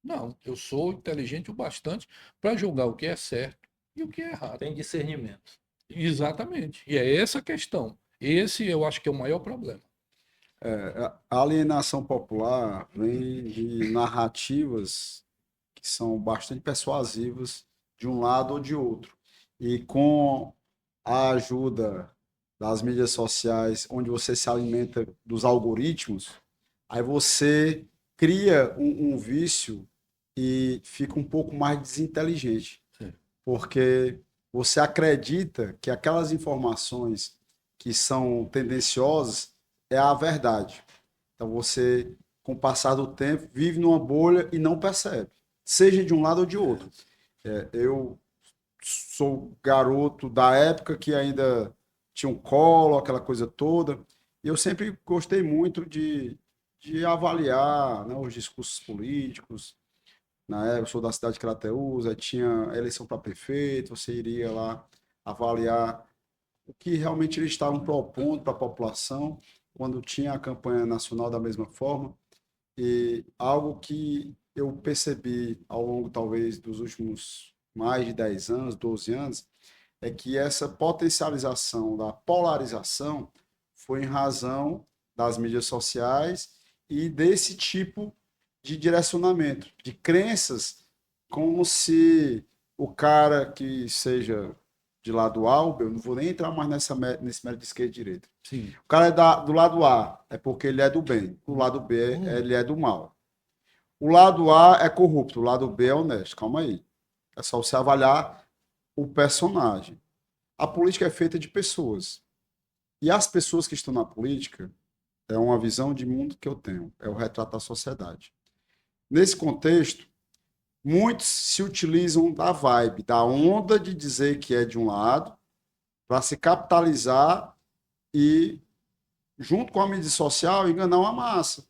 S3: Não, eu sou inteligente o bastante para julgar o que é certo e o que é errado.
S2: Tem discernimento.
S3: Exatamente. E é essa a questão. Esse eu acho que é o maior problema.
S1: A alienação popular vem de narrativas que são bastante persuasivas de um lado ou de outro. E com a ajuda das mídias sociais, onde você se alimenta dos algoritmos, aí você cria um vício e fica um pouco mais desinteligente,
S3: Sim.
S1: porque você acredita que aquelas informações que são tendenciosas é a verdade. Então você, com o passar do tempo, vive numa bolha e não percebe, seja de um lado ou de outro. Eu sou garoto da época que ainda tinha um colo, aquela coisa toda, e eu sempre gostei muito de avaliar, né, os discursos políticos. Na época, eu sou da cidade de Crateús, aí tinha eleição para prefeito, você iria lá avaliar o que realmente eles estavam propondo para a população, quando tinha a campanha nacional da mesma forma. E algo que eu percebi ao longo, talvez, dos últimos mais de 10 anos, 12 anos, é que essa potencialização da polarização foi em razão das mídias sociais e desse tipo de direcionamento, de crenças, como se o cara que seja de lado A, eu não vou nem entrar mais nesse mérito de esquerda e direita.
S3: Sim.
S1: O cara do lado A é porque ele é do bem, o lado B ele é do mal. O lado A é corrupto, o lado B é honesto. Calma aí. É só você avaliar o personagem. A política é feita de pessoas. E as pessoas que estão na política é uma visão de mundo que eu tenho, é o retrato da sociedade. Nesse contexto, muitos se utilizam da vibe, da onda de dizer que é de um lado, para se capitalizar e, junto com a mídia social, enganar uma massa.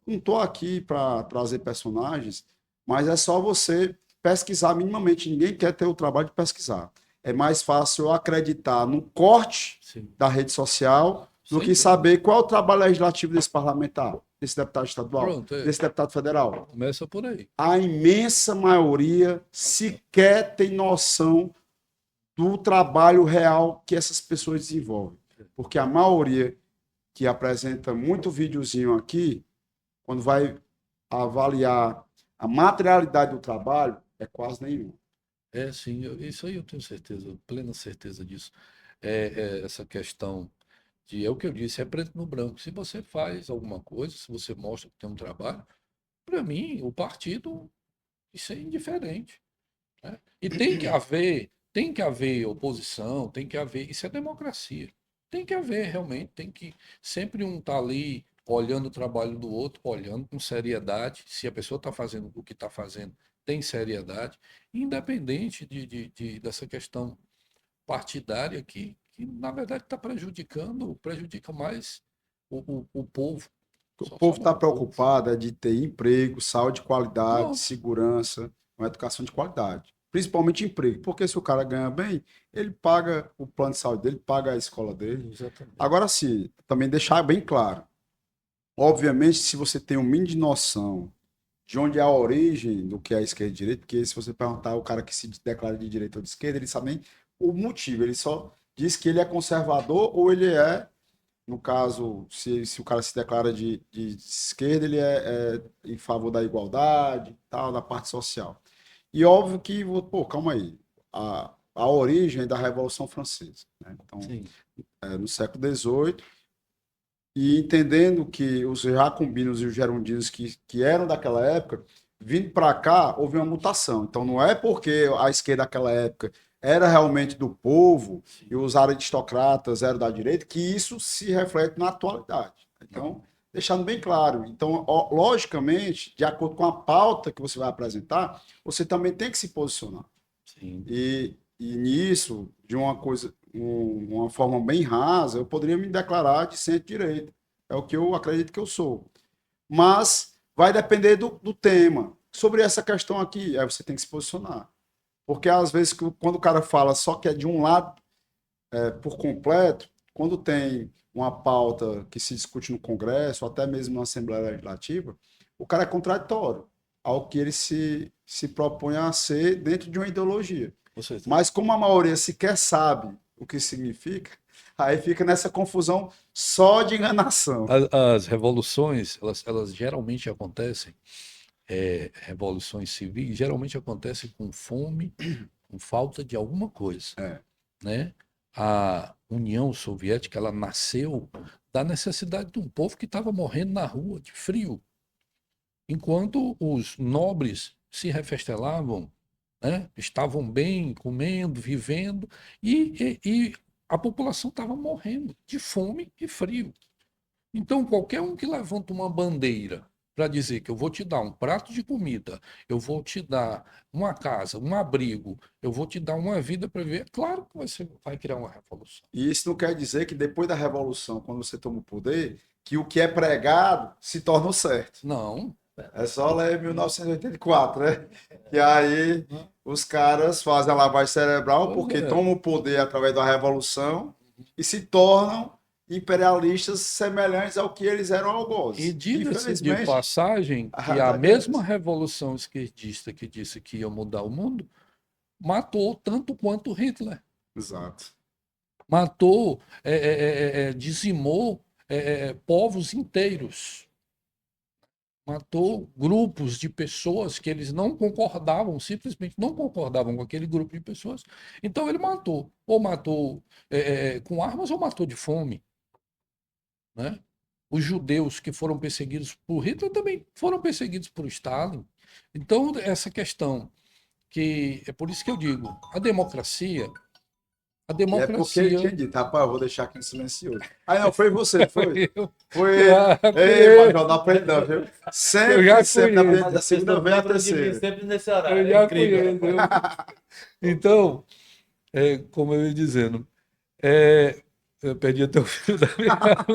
S1: Não estou aqui para trazer personagens, mas é só você pesquisar minimamente. Ninguém quer ter o trabalho de pesquisar. É mais fácil eu acreditar no corte
S3: Sim.
S1: da rede social do
S3: Sem
S1: que
S3: dúvida.
S1: saber qual é o trabalho legislativo desse parlamentar, desse deputado estadual,
S3: Pronto,
S1: desse deputado federal.
S3: começa por aí.
S1: A imensa maioria sequer tem noção do trabalho real que essas pessoas desenvolvem. Porque a maioria que apresenta muito videozinho aqui, quando vai avaliar a materialidade do trabalho, é quase nenhuma.
S3: Sim, isso aí eu tenho certeza, plena certeza disso. Essa questão é o que eu disse, é preto no branco. Se você faz alguma coisa, se você mostra que tem um trabalho, para mim, o partido, isso é indiferente, né? E tem que haver oposição, tem que haver, isso é democracia. Tem que haver realmente, tem que sempre um estar ali olhando o trabalho do outro, olhando com seriedade, se a pessoa está fazendo o que está fazendo, tem seriedade, independente dessa questão partidária que na verdade está prejudica mais o povo.
S1: O
S3: Só
S1: povo
S3: sobra
S1: está
S3: para o povo.
S1: preocupado de ter emprego, saúde de qualidade,
S3: Pronto.
S1: segurança, uma educação de qualidade. Principalmente emprego, porque se o cara ganha bem, ele paga o plano de saúde dele, paga a escola dele.
S3: Exatamente.
S1: Agora sim, também deixar bem claro. Obviamente, se você tem um mínimo de noção de onde é a origem do que é esquerda e direita, porque se você perguntar ao cara que se declara de direita ou de esquerda, ele sabe nem o motivo, ele só diz que ele é conservador ou ele é, no caso, se o cara se declara de esquerda, ele é em favor da igualdade, tal, da parte social. E óbvio que, pô, calma aí, a origem é da Revolução Francesa, né? Então,
S3: Sim.
S1: no século XVIII, e entendendo que os jacobinos e os gerondinos que eram daquela época, vindo para cá, houve uma mutação. Então, não é porque a esquerda daquela época era realmente do povo e os aristocratas eram da direita que isso se reflete na atualidade. Então, deixando bem claro. Então, logicamente, de acordo com a pauta que você vai apresentar, você também tem que se posicionar.
S3: Sim.
S1: E nisso, de uma coisa, uma forma bem rasa, eu poderia me declarar de centro-direita. É o que eu acredito que eu sou. Mas vai depender do tema. Sobre essa questão aqui, aí você tem que se posicionar. Porque às vezes, quando o cara fala só que é de um lado por completo, quando tem uma pauta que se discute no Congresso, ou até mesmo na Assembleia Legislativa, o cara é contraditório ao que ele se propõe a ser dentro de uma ideologia.
S3: Com certeza.
S1: Mas como a maioria sequer sabe o que significa, aí fica nessa confusão só de enganação.
S3: As revoluções, elas geralmente acontecem, revoluções civis, geralmente acontecem com fome, com falta de alguma coisa,
S1: É.
S3: né? A União Soviética, ela nasceu da necessidade de um povo que estava morrendo na rua de frio, enquanto os nobres se refestelavam, né? Estavam bem, comendo, vivendo, e a população estava morrendo de fome e frio. Então, qualquer um que levanta uma bandeira para dizer que eu vou te dar um prato de comida, eu vou te dar uma casa, um abrigo, eu vou te dar uma vida para viver, claro que você vai criar uma revolução.
S1: E isso não quer dizer que depois da Revolução, quando você toma o poder, que o que é pregado se torna o certo.
S3: Não,
S1: É só ler 1984, né? E aí os caras fazem a lavagem cerebral
S3: pois
S1: porque
S3: é.
S1: tomam o poder através da Revolução e se tornam imperialistas semelhantes ao que eles eram
S3: E
S1: algozes.
S3: diga-se de
S1: Infelizmente,
S3: passagem
S1: a
S3: que a
S1: realidade é
S3: mesma
S1: essa.
S3: revolução esquerdista que disse que ia mudar o mundo matou tanto quanto Hitler.
S1: Exato.
S3: Matou, dizimou povos inteiros. Matou grupos de pessoas que eles não concordavam, simplesmente não concordavam com aquele grupo de pessoas. Então ele matou, ou matou com armas, ou matou de fome, né? Os judeus que foram perseguidos por Hitler também foram perseguidos por Stalin. Então, essa questão, que é por isso que eu digo, a
S1: E é porque ele tinha
S3: democracia.
S1: dito, rapaz, eu vou deixar aqui em silencioso. Ah, não, foi você, não foi?
S3: eu,
S1: Foi
S3: eu
S1: ele.
S3: já
S1: Ei,
S3: fui
S1: Major, não aprende não, viu?
S3: eu
S1: Sempre,
S3: já
S1: sempre,
S3: fui ele.
S2: Mas
S1: da
S2: a
S1: segunda
S2: pessoa
S1: vez à
S2: lembra de mim
S1: terceira.
S2: sempre nesse
S3: Eu
S2: horário. É
S3: já
S2: incrível.
S3: conheço. Então, como eu ia dizendo, é, eu perdi até o fio da meada.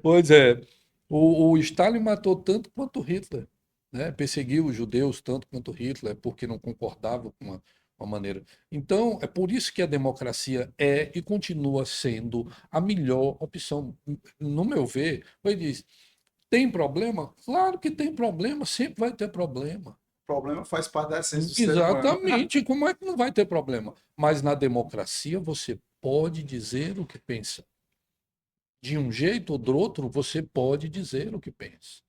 S3: Pois é, o Stalin matou tanto quanto Hitler, né? Perseguiu os judeus tanto quanto Hitler, porque não concordava com uma maneira. Então, é por isso que a democracia é e continua sendo a melhor opção. No meu ver, ele diz, tem problema? Claro que tem problema, sempre vai ter problema.
S1: O problema faz parte da essência do ser humano.
S3: Exatamente, como é que não vai ter problema? Mas na democracia você pode dizer o que pensa. De um jeito ou do outro, você pode dizer o que pensa.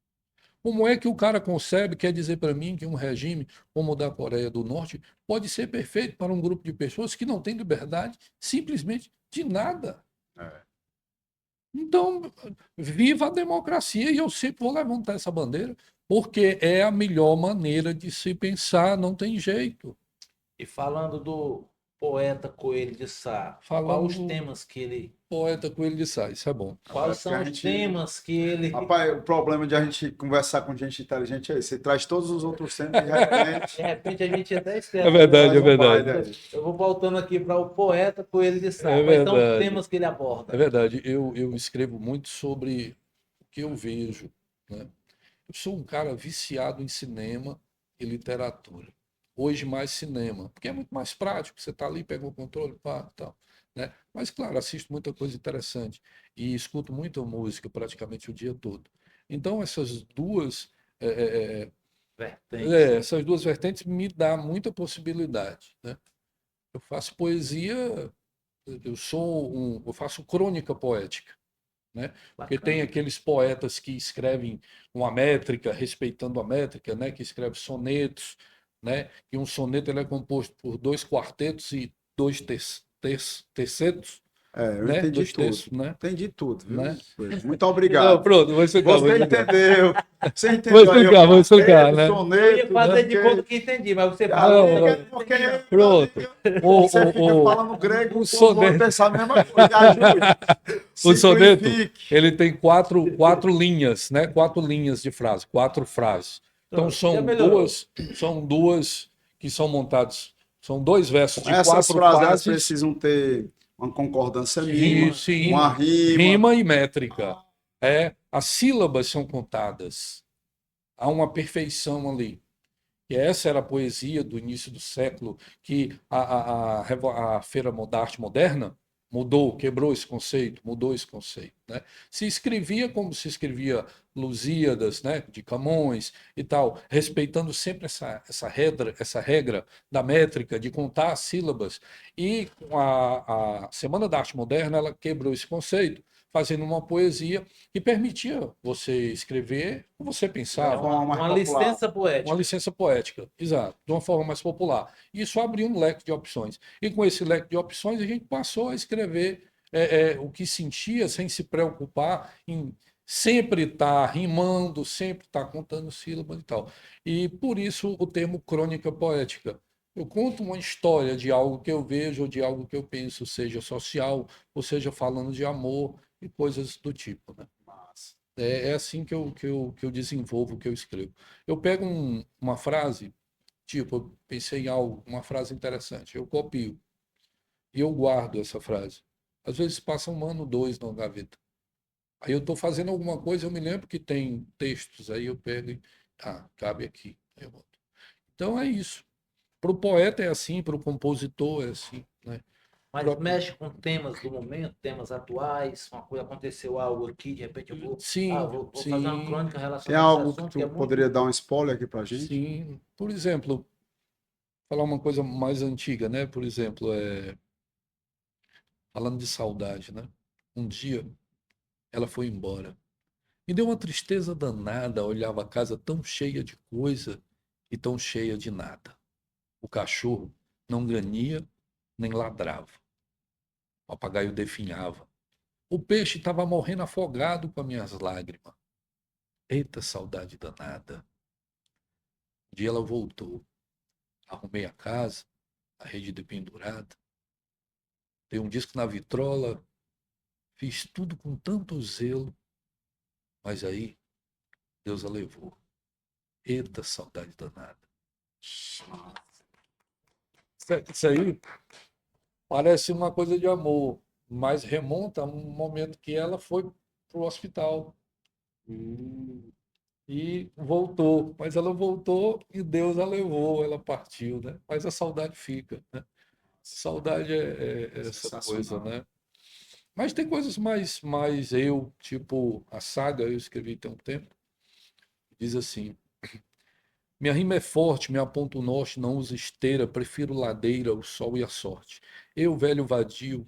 S3: Como é que o cara concebe, quer dizer para mim que um regime como o da Coreia do Norte pode ser perfeito para um grupo de pessoas que não tem liberdade simplesmente de nada?
S1: É.
S3: Então, viva a democracia e eu sempre vou levantar essa bandeira, porque é a melhor maneira de se pensar, não tem jeito.
S2: E falando do poeta Coelho de Sá,
S3: Falando
S2: quais os
S3: do
S2: temas que ele.
S3: poeta Coelho de Sá, isso é bom.
S2: Quais
S1: Rapaz, porque
S2: são
S1: a
S2: os
S1: gente.
S2: temas que ele.
S1: Rapaz, o problema de a gente conversar com gente inteligente é esse. Você traz todos os outros temas e de
S2: De
S1: repente
S2: repente a gente até esquece.
S3: É verdade, é
S1: faz um baile
S3: verdade.
S1: aí.
S2: Eu vou voltando aqui para o poeta Coelho de Sá.
S3: É
S2: Quais são os
S3: verdade.
S2: temas que ele
S3: É
S2: aborda?
S3: verdade. Eu escrevo muito sobre o que eu vejo, né? Eu sou um cara viciado em cinema e literatura. Hoje mais cinema, porque é muito mais prático. Você está ali, pega o controle, pá, tal, né? Mas claro, assisto muita coisa interessante e escuto muita música praticamente o dia todo. Então
S2: Vertentes.
S3: essas duas vertentes me dá muita possibilidade, né? Eu faço poesia, eu faço crônica poética, né? Porque tem
S2: Bacana.
S3: aqueles poetas que escrevem uma métrica, respeitando a métrica, né? Que escreve sonetos, né? E um soneto ele é composto por dois quartetos e dois tercetos,
S1: eu
S3: né?
S1: entendi
S3: Dos
S1: tudo.
S3: textos, né?
S1: Entendi tudo, viu?
S3: Né?
S1: Muito
S3: Não,
S1: obrigado.
S3: pronto, vou explicar.
S1: Você entendeu. Você
S3: Vou
S1: entendeu aí
S3: explicar,
S1: o
S3: vou explicar,
S1: quarteto,
S3: né?
S2: Eu ia
S1: soneto,
S2: fazer de
S1: porque...
S2: conta que entendi, mas você
S1: Ah,
S2: falou.
S1: porque
S3: Pronto.
S1: você fica falando grego,
S3: O
S1: o povo vai
S3: soneto,
S1: pensar a mesma coisa. Ajude.
S3: o soneto,
S1: Simplifique.
S3: ele tem quatro linhas, né? 4 linhas de frase, 4 frases. Então
S2: Já melhorou.
S3: são duas que são montadas, são 2 versos de
S1: Essas
S3: 4
S1: frases elas
S3: frases,
S1: precisam ter uma concordância
S2: Rima,
S1: mínima,
S3: e sim,
S1: uma
S2: rima.
S1: rima.
S3: rima e métrica. As sílabas são contadas. Há uma perfeição ali. E essa era a poesia do início do século, que a Feira da Arte Moderna mudou, quebrou esse conceito, mudou esse conceito, né? Se escrevia como se escrevia Lusíadas, né, de Camões e tal, respeitando sempre essa regra da métrica, de contar as sílabas. E com a Semana da Arte Moderna, ela quebrou esse conceito, fazendo uma poesia que permitia você escrever o que você
S1: Da
S3: pensava,
S1: forma mais
S2: Uma
S1: popular.
S2: licença
S3: uma
S2: poética.
S3: licença poética, exato, de uma forma mais popular. Isso abriu um leque de opções. E com esse leque de opções, a gente passou a escrever o que sentia, sem se preocupar em sempre estar rimando, sempre estar contando sílabas e tal. E por isso o termo crônica poética. Eu conto uma história de algo que eu vejo ou de algo que eu penso, seja social, ou seja falando de amor e coisas do tipo, né? É assim que eu desenvolvo, que eu escrevo. Eu pego uma frase, tipo, eu pensei em algo, uma frase interessante, eu copio e eu guardo essa frase. Às vezes passa 1 ano, 2 na gaveta. Aí eu estou fazendo alguma coisa, eu me lembro que tem textos, aí eu pego e, cabe aqui. Aí eu boto. Então é isso. Para o poeta é assim, para o compositor é assim, né?
S2: Mas
S3: Próprio-
S2: mexe com temas do momento, temas atuais. Uma coisa aconteceu algo aqui, de repente eu vou.
S3: Sim,
S2: Vou fazer uma
S3: sim,
S2: crônica
S1: Tem
S2: relacionada a esse
S1: algo que
S2: assunto que
S1: tu
S2: é
S1: poderia
S2: muito.
S1: dar um spoiler aqui pra gente?
S3: sim. Por exemplo, falar uma coisa mais antiga, né? Por exemplo, falando de saudade, né? Um dia ela foi embora. Me deu uma tristeza danada, olhava a casa tão cheia de coisa e tão cheia de nada. O cachorro não grania nem ladrava. O papagaio definhava. O peixe estava morrendo afogado com as minhas lágrimas. Eita saudade danada. Um dia ela voltou. Arrumei a casa, a rede dependurada. Dei um disco na vitrola. Fiz tudo com tanto zelo. Mas aí Deus a levou. Eita saudade danada. Isso aí parece uma coisa de amor, mas remonta a um momento que ela foi para o hospital e voltou. Mas ela voltou e Deus a levou, ela partiu, né? Mas a saudade fica, né? Saudade é essa coisa,
S1: Sensacional.
S3: né? Mas tem coisas mais tipo a saga, eu escrevi tem um tempo, diz assim: minha rima é forte, me aponta o norte, não uso esteira, prefiro ladeira, o sol e a sorte. Eu, velho vadio,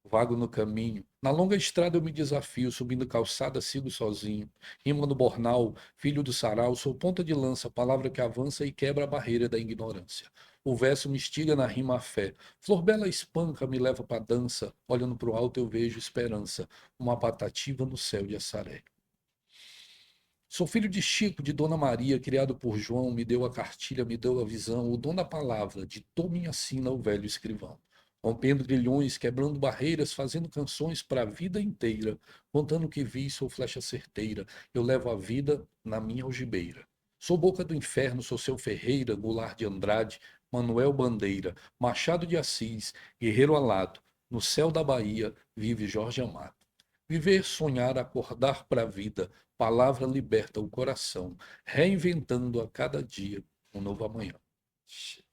S3: vago no caminho. Na longa estrada eu me desafio, subindo calçada, sigo sozinho. Rima no bornal, filho do sarau, sou ponta de lança, palavra que avança e quebra a barreira da ignorância. O verso me instiga na rima a fé. Flor bela espanca, me leva pra dança. Olhando pro alto eu vejo esperança, uma patativa no céu de Assaré. Sou filho de Chico, de Dona Maria, criado por João, me deu a cartilha, me deu a visão, o dom da palavra, ditou minha sina o velho escrivão. Rompendo grilhões, quebrando barreiras, fazendo canções para a vida inteira, contando o que vi, sou flecha certeira, eu levo a vida na minha algibeira. Sou boca do inferno, sou seu Ferreira, Goulart de Andrade, Manuel Bandeira, Machado de Assis, guerreiro alado, no céu da Bahia vive Jorge Amado. Viver, sonhar, acordar para a vida, palavra liberta o coração, reinventando a cada dia um novo amanhã.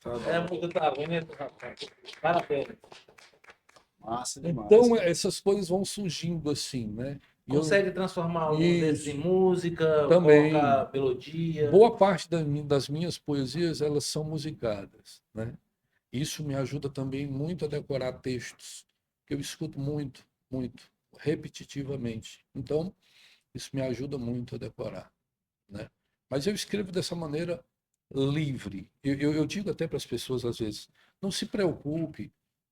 S1: Tá
S2: É
S1: doido.
S2: muito talento, rapaz. Parabéns.
S1: Massa demais,
S3: Então,
S1: cara.
S3: essas coisas vão surgindo assim, né? E eu,
S2: Consegue transformar algum desses em
S3: isso,
S2: música,
S3: também.
S2: colocar melodia.
S3: Boa parte das minhas poesias, elas são musicadas, né? Isso me ajuda também muito a decorar textos, que eu escuto muito, muito, repetitivamente. Então, isso me ajuda muito a decorar, né? Mas eu escrevo dessa maneira livre. Eu digo até para as pessoas às vezes, não se preocupe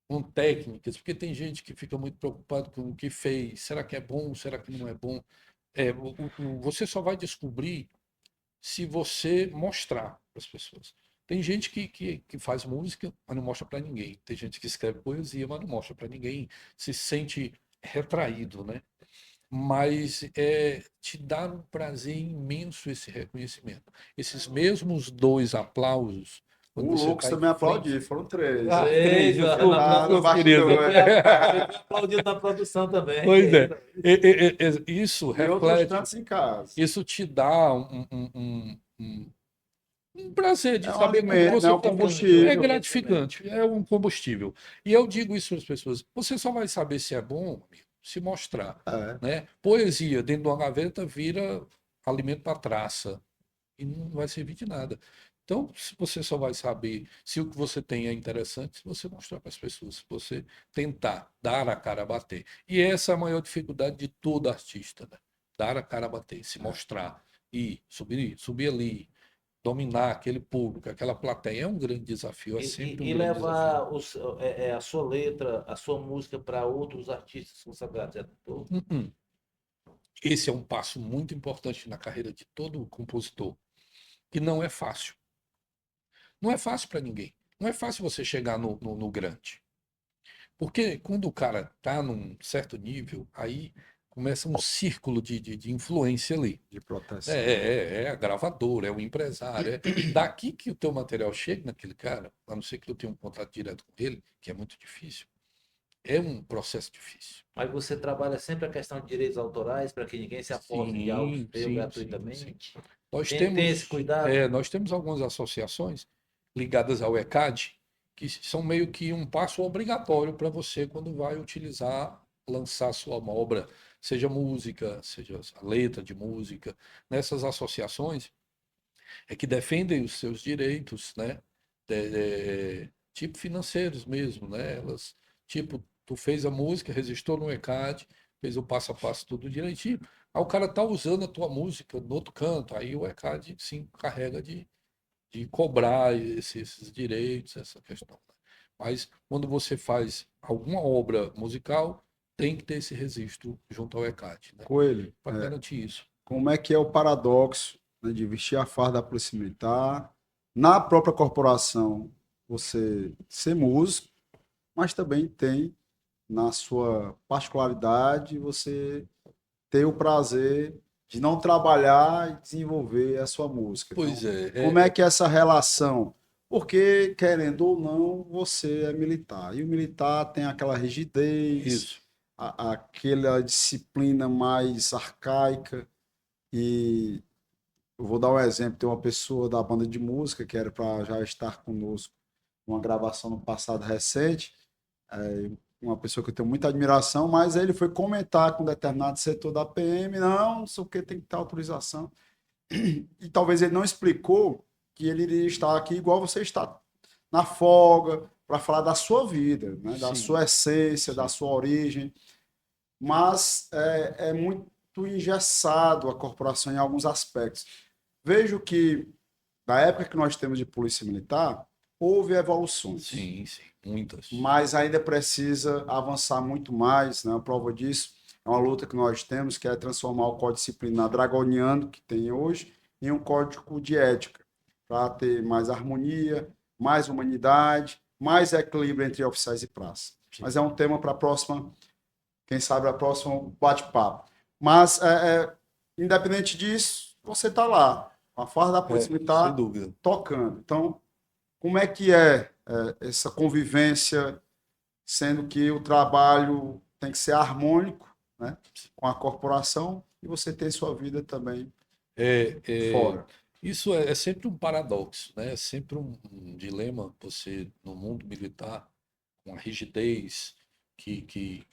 S3: com técnicas, porque tem gente que fica muito preocupado com o que fez, será que é bom, será que não é bom? Você só vai descobrir se você mostrar para as pessoas. Tem gente que faz música, mas não mostra para ninguém. Tem gente que escreve poesia, mas não mostra para ninguém. Se sente retraído, né? Mas te dá um prazer imenso esse reconhecimento. Esses mesmos 2 aplausos, quando
S1: O
S3: você
S1: Lucas
S3: está em
S1: também
S3: frente.
S1: aplaudiu, foram 3.
S3: Ah,
S2: Três,
S3: 3,
S2: ó,
S3: foram
S1: Ah, no
S3: meus queridos.
S1: bastidor.
S2: você aplaudiu na produção também.
S3: Pois é. Isso
S1: E outros
S3: reflete,
S1: tantos em casa.
S3: isso te dá um prazer de
S1: É um
S3: saber que o que
S1: alimento, né?
S3: você
S1: É um
S3: está fazendo é
S1: combustível.
S3: gratificante, é um combustível. E eu digo isso para as pessoas: você só vai saber se é bom, amigo, se mostrar,
S1: É.
S3: né? Poesia dentro de uma gaveta vira alimento para traça e não vai servir de nada. Então, se você só vai saber se o que você tem é interessante, se você mostrar para as pessoas, se você tentar dar a cara a bater. E essa é a maior dificuldade de todo artista, né? Dar a cara a bater, se mostrar e subir ali, dominar aquele público, aquela plateia. É um grande desafio, é sempre um
S2: E
S3: grande desafio.
S2: levar a sua letra, a sua música para outros artistas consagrados. Já tentou?
S3: Uhum. Esse é um passo muito importante na carreira de todo compositor, que não é fácil. Não é fácil para ninguém. Não é fácil você chegar no grande. Porque quando o cara está num certo nível, aí começa um círculo de influência ali.
S1: De
S3: É,
S1: proteção.
S3: é a gravadora, é o empresário. Daqui que o teu material chega naquele cara, a não ser que tu tenha um contato direto com ele, que é muito difícil, é um processo difícil.
S2: Mas você trabalha sempre a questão de direitos autorais para que ninguém se aposse de algo
S3: Sim,
S2: seu
S3: sim, sim, sim.
S2: gratuitamente? Tem esse cuidado?
S3: Nós temos algumas associações ligadas ao ECAD que são meio que um passo obrigatório para você quando vai utilizar, lançar sua obra, seja música, seja a letra de música. Nessas associações é que defendem os seus direitos, né? Tipo financeiros mesmo, né? Elas, tipo, tu fez a música, registrou no ECAD, fez o passo a passo tudo direitinho. Aí o cara tá usando a tua música no outro canto, aí o ECAD se encarrega de cobrar esses direitos, essa questão, né? Mas quando você faz alguma obra musical, tem que ter esse registro junto ao ECAD, né?
S1: Coelho,
S3: Para garantir isso.
S1: como é que é o paradoxo, né, de vestir a farda da Polícia Militar, na própria corporação, você ser músico, mas também tem, na sua particularidade, você ter o prazer de não trabalhar e desenvolver a sua música. Então,
S3: Pois é,
S1: como é que é essa relação? Porque, querendo ou não, você é militar. E o militar tem aquela rigidez,
S3: isso.
S1: aquela disciplina mais arcaica. E eu vou dar um exemplo: tem uma pessoa da banda de música que era para já estar conosco numa gravação no passado recente, uma pessoa que eu tenho muita admiração, mas ele foi comentar com um determinado setor da PM, não sei o que, tem que ter autorização. E talvez ele não explicou que ele iria estar aqui igual você está, na folga, para falar da sua vida, né? Da
S3: Sim,
S1: sua essência, da
S3: sim.
S1: sua origem. Mas é muito engessado a corporação em alguns aspectos. Vejo que, da época que nós temos de polícia militar, houve evoluções,
S3: Sim, sim, muitas.
S1: mas ainda precisa avançar muito mais, né? A prova disso é uma luta que nós temos, que é transformar o Código Disciplinar draconiano que tem hoje em um código de ética, para ter mais harmonia, mais humanidade, mais equilíbrio entre oficiais e praça.
S3: Sim.
S1: Mas é um tema para a próxima, quem sabe a próxima bate-papo. Mas, independente disso, você está lá, com a farda da Polícia
S3: Sem
S1: Militar,
S3: dúvida.
S1: tocando. Então, como é que é essa convivência, sendo que o trabalho tem que ser harmônico, né, com a corporação e você ter sua vida também
S3: É, é,
S1: fora?
S3: isso é sempre um paradoxo, né? É sempre um dilema você, no mundo militar, com a rigidez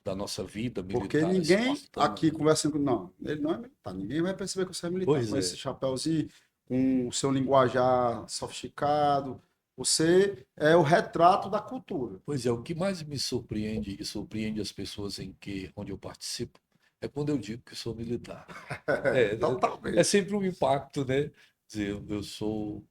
S3: da nossa vida
S1: Porque
S3: militar
S1: ninguém
S3: espartana,
S1: aqui
S3: né?
S1: conversando com. Não, ele não é militar. Ninguém vai perceber que você é militar.
S3: Pois
S1: Com esse
S3: é.
S1: chapéuzinho, com o seu linguajar sofisticado. Você é o retrato da cultura.
S3: Pois é, o que mais me surpreende e surpreende as pessoas onde eu participo é quando eu digo que sou militar. É
S1: Totalmente.
S3: sempre um impacto, né? Dizer, eu sou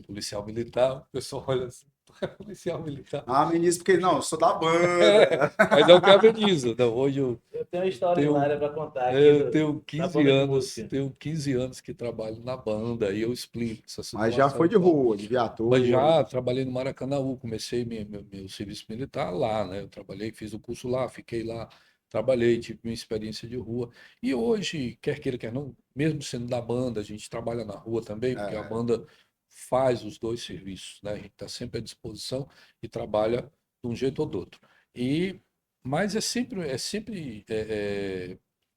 S3: policial militar, o pessoal olha assim, é policial militar.
S1: Ah, ministro, porque não, eu sou da
S3: É,
S1: banda.
S3: mas é o que eu diz. Não, hoje
S2: Eu tenho uma história
S3: tenho,
S2: hilária para contar aqui
S3: eu tenho
S2: da
S3: 15
S2: banda de
S3: anos,
S2: música.
S3: tenho 15 anos que trabalho na banda e eu explico essa
S1: Mas já foi
S3: situação.
S1: de rua, de
S3: Mas
S1: viatura.
S3: já trabalhei no Maracanãú, comecei meu serviço militar lá, né? Eu trabalhei, fiz o curso lá, fiquei lá, trabalhei, tive minha experiência de rua. E hoje, quer queira, quer não, mesmo sendo da banda, a gente trabalha na rua também, porque a
S1: É,
S3: banda faz os dois serviços, né? A gente está sempre à disposição e trabalha de um jeito ou do outro. E, mas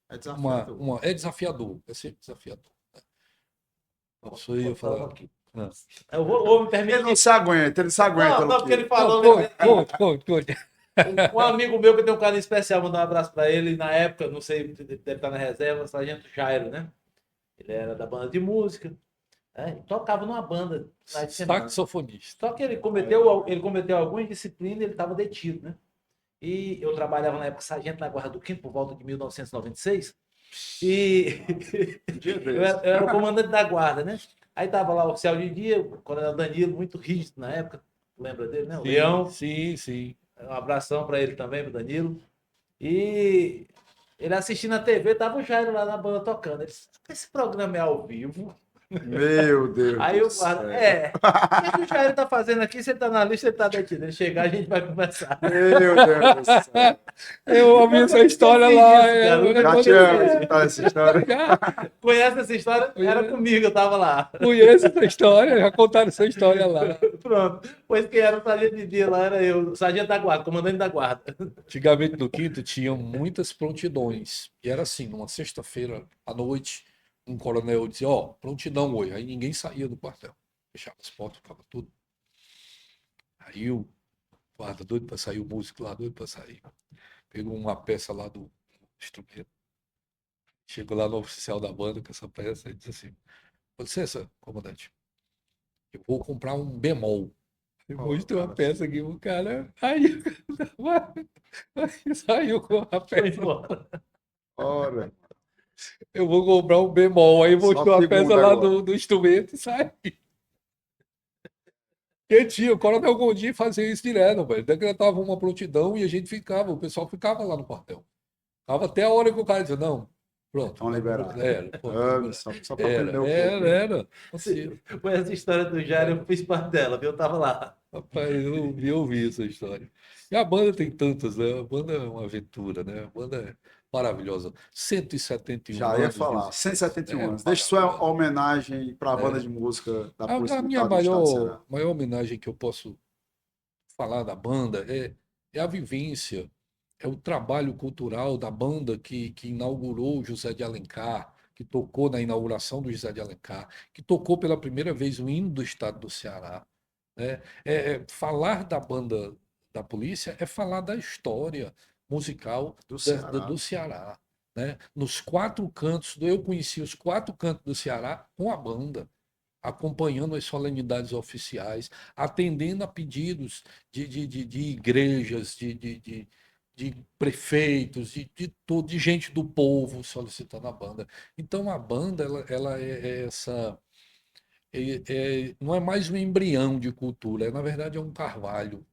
S1: é desafiador.
S3: é desafiador, é sempre desafiador. Isso aí eu
S2: Contar uma
S3: falar.
S2: aqui.
S3: Ah.
S2: Eu vou me
S1: Ele não
S2: permitir.
S1: se aguenta, ele se aguenta,
S2: Não, porque ele
S1: Luquinha.
S3: Não,
S2: falou, eu lembrei
S3: conte,
S2: aqui.
S3: conte.
S2: Um amigo meu que eu tenho um carinho especial, mandar um abraço para ele. Na época, não sei, deve estar na reserva, Sargento Jairo, né? Ele era da banda de música, né? Tocava numa banda na semana.
S3: Saxofonista.
S2: Só que ele cometeu alguma indisciplina e ele estava detido, né? E eu trabalhava na época sargento na Guarda do Quinto, por volta de 1996. E
S1: Um dia
S2: eu era o comandante da guarda, né? Aí tava lá o oficial de dia, o coronel Danilo, muito rígido na época. Lembra dele, né? O
S3: Sim,
S2: Leão.
S3: sim, sim.
S2: Um abração para ele também, pro Danilo. E ele assistindo a TV, tava o Jairo lá na banda tocando. Ele disse, esse programa é ao vivo?
S1: Meu Deus
S2: Aí
S1: do
S2: o guarda,
S1: céu.
S2: o que o Jair tá fazendo aqui? Se ele tá na lista, ele tá detido. Ele chegar, a gente vai conversar.
S1: Meu Deus do céu.
S3: Eu ouvi
S2: Nunca
S3: essa história
S2: esqueci
S3: lá.
S2: disso, cara. Nunca
S1: Já
S3: Quando
S1: tinha
S2: esqueci.
S1: escutado essa história?
S3: já
S2: Conhece essa história? Era
S3: conheço,
S2: comigo, eu tava lá.
S3: conheço essa história, já contaram essa história lá.
S2: Pronto. Pois quem era o sargento de dia lá era eu, o sargento da guarda, comandante da guarda.
S3: Antigamente no Quinto tinham muitas prontidões. E era assim, numa sexta-feira à noite, um coronel dizia, ó, prontidão hoje. Aí ninguém saía do quartel. Fechava as portas, ficava tudo. Aí o guarda doido para sair, o músico lá doido para sair. Pegou uma peça lá do instrumento. Chegou lá no oficial da banda com essa peça e disse assim: com licença, comandante, eu vou comprar um bemol. Eu
S1: Oh,
S3: mostrei uma
S1: cara,
S3: peça aqui, o cara. Aí, saiu com a
S2: Foi
S3: peça.
S2: embora.
S1: ora,
S3: Eu vou comprar um bemol. Aí
S1: só
S3: mostrou a peça
S1: segunda
S3: lá
S1: agora.
S3: do instrumento e saiu. E tinha, o Coronel Gondim fazia isso direto, velho. Decretava uma prontidão e a gente ficava, o pessoal ficava lá no quartel. Ficava até a hora que o cara dizia, não, pronto.
S1: Estão liberados.
S3: Era, pô,
S1: Ah, só para
S3: era,
S1: prender o
S3: era,
S1: povo.
S3: era. Acontecia.
S2: Foi essa história do Jair, eu fiz parte dela, viu? Eu tava lá.
S3: Rapaz, eu ouvi essa história. E a banda tem tantas, né? A banda é uma aventura, né? A banda é maravilhosa. 171
S1: Já ia
S3: anos de
S1: falar,
S3: existência,
S1: 171
S3: né?
S1: anos. Deixa sua
S3: Maravilhosa.
S1: homenagem para a banda de música da Polícia
S3: A minha
S1: Militar do Estado do Ceará.
S3: maior homenagem que eu posso falar da banda é a vivência, é o trabalho cultural da banda que inaugurou o José de Alencar, que tocou na inauguração do José de Alencar, que tocou pela primeira vez o hino do estado do Ceará, né? Falar da banda da polícia é falar da história musical
S1: Do Ceará.
S3: do Ceará, né? Nos quatro cantos, eu conheci os quatro cantos do Ceará com a banda, acompanhando as solenidades oficiais, atendendo a pedidos de igrejas, de prefeitos, de gente do povo solicitando a banda. Então a banda ela é essa não é mais um embrião de cultura, na verdade é um carvalho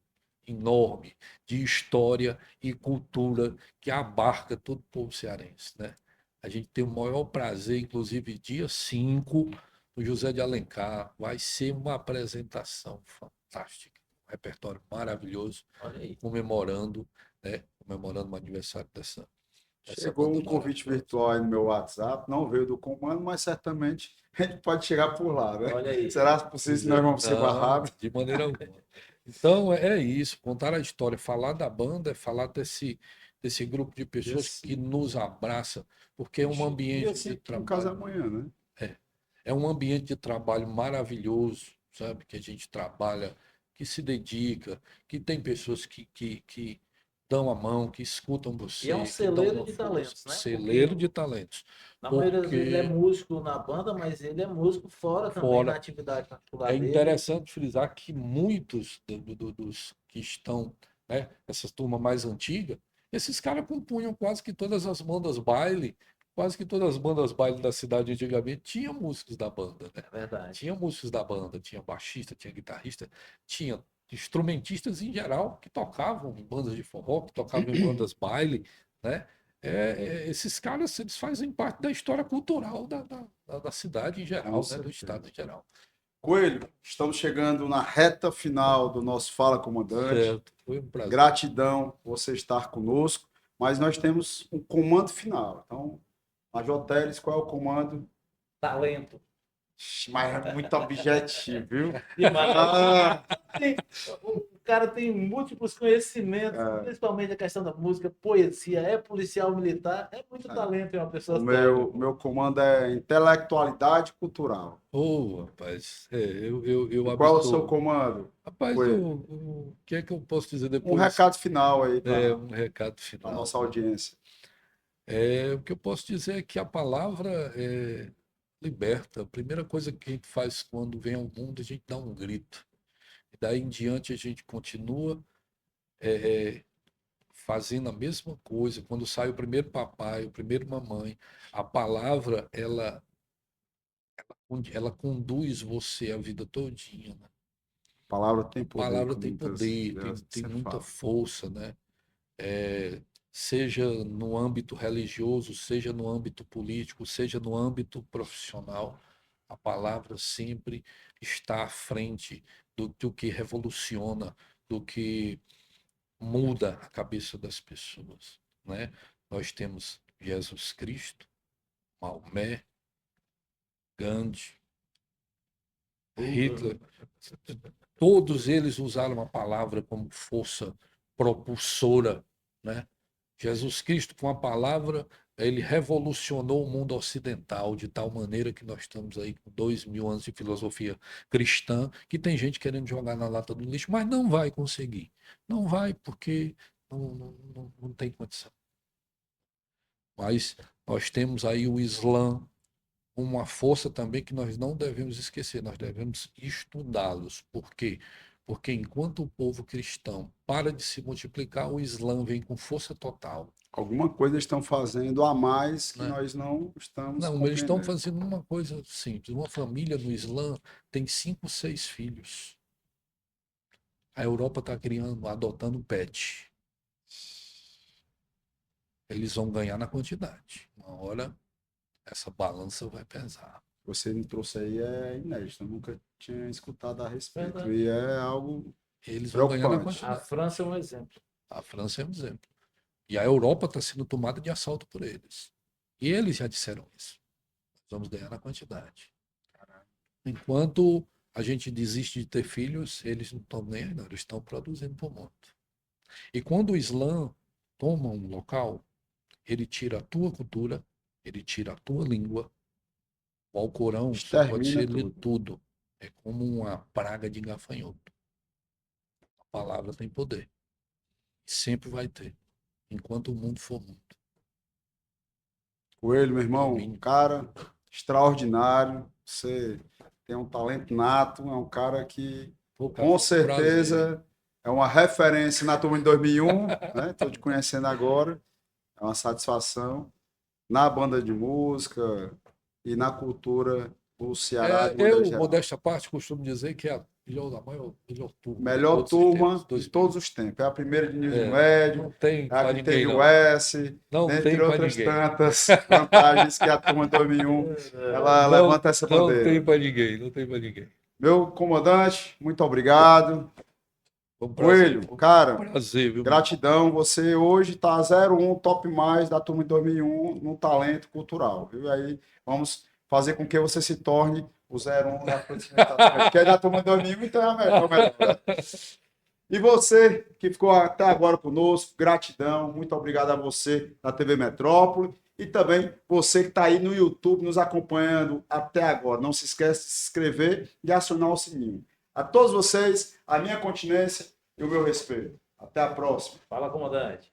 S3: enorme de história e cultura que abarca todo o povo cearense, né? A gente tem o maior prazer, inclusive dia 5 no José de Alencar, vai ser uma apresentação fantástica, um repertório maravilhoso,
S2: Olha aí.
S3: comemorando, né? Comemorando o aniversário dessa
S1: Chegou
S3: banda
S1: um convite
S3: maravilhosa.
S1: virtual aí no meu WhatsApp, não veio do comando, mas certamente a gente pode chegar por lá, né?
S2: Olha aí.
S1: Será possível que nós vamos ser
S3: Não,
S1: barrados?
S3: de maneira alguma. Então é isso, contar a história, falar da banda, é falar desse grupo de pessoas que nos abraça, porque é um
S1: E
S3: ambiente de
S1: assim, no caso
S3: trabalho,
S1: amanhã, né?
S3: é um ambiente de trabalho maravilhoso, sabe? Que a gente trabalha, que se dedica, que tem pessoas que dão a mão, que escutam
S2: E é um
S3: você, que dão
S2: celeiro
S3: uma
S2: de
S3: força,
S2: talentos, né?
S3: celeiro
S2: Porque
S3: de talentos.
S2: na maioria das vezes ele é
S3: Porque
S2: músico na banda, mas ele é músico fora também, na
S3: fora
S2: atividade
S3: é
S2: particular dele.
S3: interessante frisar que muitos dos que estão, né, essa turma mais antiga, esses caras compunham quase que todas as bandas baile, quase que todas as bandas baile da cidade antigamente tinha músicos da banda, né?
S2: É verdade.
S3: Tinha músicos da banda, tinha baixista, tinha guitarrista, tinha instrumentistas em geral que tocavam em bandas de forró, que tocavam em bandas baile, né? Esses caras, eles fazem parte da história cultural da cidade em geral,
S1: Com
S3: né? Do
S1: certeza.
S3: estado em geral.
S1: Coelho, estamos chegando na reta final do nosso Fala Comandante.
S3: Certo, foi um prazer.
S1: Gratidão por você estar conosco, mas nós temos um comando final. Então, Major Teles, qual é o comando?
S2: Talento.
S1: Mas é muito objetivo, viu?
S2: Demais.
S1: Ah,
S2: O cara tem múltiplos conhecimentos, principalmente a questão da música, poesia, é policial militar, é muito talento em uma pessoa
S1: o
S2: só.
S1: meu comando é intelectualidade cultural.
S3: Ô, rapaz, eu
S1: E qual é o seu
S3: absorvo.
S1: comando?
S3: Rapaz,
S1: Coelho?
S3: o que é que eu posso dizer
S1: Um
S3: depois?
S1: recado final aí para
S3: Um recado
S1: a
S3: final.
S1: nossa audiência.
S3: O que eu posso dizer é que a palavra liberta. A primeira coisa que a gente faz quando vem ao mundo, a gente dá um grito. E daí em diante a gente continua fazendo a mesma coisa. Quando sai o primeiro papai, o primeiro mamãe, a palavra, ela conduz você a vida todinha, né?
S1: A palavra tem
S3: A
S1: poder,
S3: palavra
S1: como
S3: tem
S1: muitas
S3: poder,
S1: vezes
S3: tem
S1: você
S3: muita
S1: fala.
S3: força, né? Seja no âmbito religioso, seja no âmbito político, seja no âmbito profissional, a palavra sempre está à frente do que revoluciona, do que muda a cabeça das pessoas, né? Nós temos Jesus Cristo, Maomé, Gandhi, Hitler, todos eles usaram a palavra como força propulsora, né? Jesus Cristo, com a palavra, ele revolucionou o mundo ocidental de tal maneira que nós estamos aí com 2000 anos de filosofia cristã, que tem gente querendo jogar na lata do lixo, mas não vai conseguir. Não vai, porque não tem condição. Mas nós temos aí o Islã, uma força também que nós não devemos esquecer, nós devemos estudá-los. Por quê? Porque enquanto o povo cristão para de se multiplicar, o Islã vem com força total,
S1: Alguma coisa estão fazendo a mais que
S3: né?
S1: nós não estamos
S3: Não, eles estão
S1: compreendendo.
S3: fazendo uma coisa simples. Uma família no Islã tem 5, 6 filhos. A Europa está criando, adotando pet. Eles vão ganhar na quantidade. Uma hora essa balança vai pesar.
S1: Você me trouxe aí é inédito, eu nunca tinha escutado a respeito.
S2: Verdade.
S1: E é algo
S3: Eles vão ganhar na
S1: preocupante.
S2: A
S3: quantidade.
S2: França é um exemplo.
S3: A França é um exemplo. E a Europa está sendo tomada de assalto por eles. E eles já disseram isso. Vamos ganhar na quantidade. Enquanto a gente desiste de ter filhos, eles não estão nem aí, não. Eles estão produzindo por monte. E quando o Islã toma um local, ele tira a tua cultura, ele tira a tua língua. O Alcorão só pode
S1: Extermina
S3: ser lido
S1: tudo.
S3: tudo. É como uma praga de gafanhoto. A palavra tem poder. E sempre vai ter. Enquanto o mundo for mundo.
S1: Coelho, meu irmão,
S3: Domínio.
S1: cara extraordinário. Você tem um talento nato, é um cara que
S3: Pô, cara,
S1: com
S3: foi um prazer.
S1: certeza é uma referência na turma de 2001, né? Estou te conhecendo agora. É uma satisfação na banda de música e na cultura do Ceará de maneira
S3: Eu,
S1: geral.
S3: modéstia à parte, costumo dizer que é a melhor turma de
S1: Melhor
S3: todos os
S1: turma
S3: tempos,
S1: de
S3: 2000.
S1: todos os tempos. É a primeira de nível
S3: Não
S1: médio,
S3: tem
S1: é a
S3: para
S1: que teve
S3: ninguém,
S1: o
S3: não.
S1: S,
S3: Não
S1: dentre
S3: tem para
S1: outras
S3: ninguém.
S1: tantas vantagens que a turma de 2001 ela
S3: Não,
S1: levanta essa
S3: não
S1: bandeira.
S3: tem para ninguém, não tem para ninguém.
S1: Meu comandante, muito obrigado.
S3: Foi um prazer.
S1: Coelho, cara,
S3: Prazer, viu, meu?
S1: gratidão. Você hoje está 01 top mais da turma de 2001 no talento cultural. Viu? Aí vamos fazer com que você se torne o 01 da conhecimento também. Porque é da turma de 2001, então é o melhor. Né? E você que ficou até agora conosco, gratidão. Muito obrigado a você da TV Metrópole. E também você que está aí no YouTube nos acompanhando até agora. Não se esqueça de se inscrever e acionar o sininho. A todos vocês, a minha continência e o meu respeito. Até a próxima.
S2: Fala, comandante.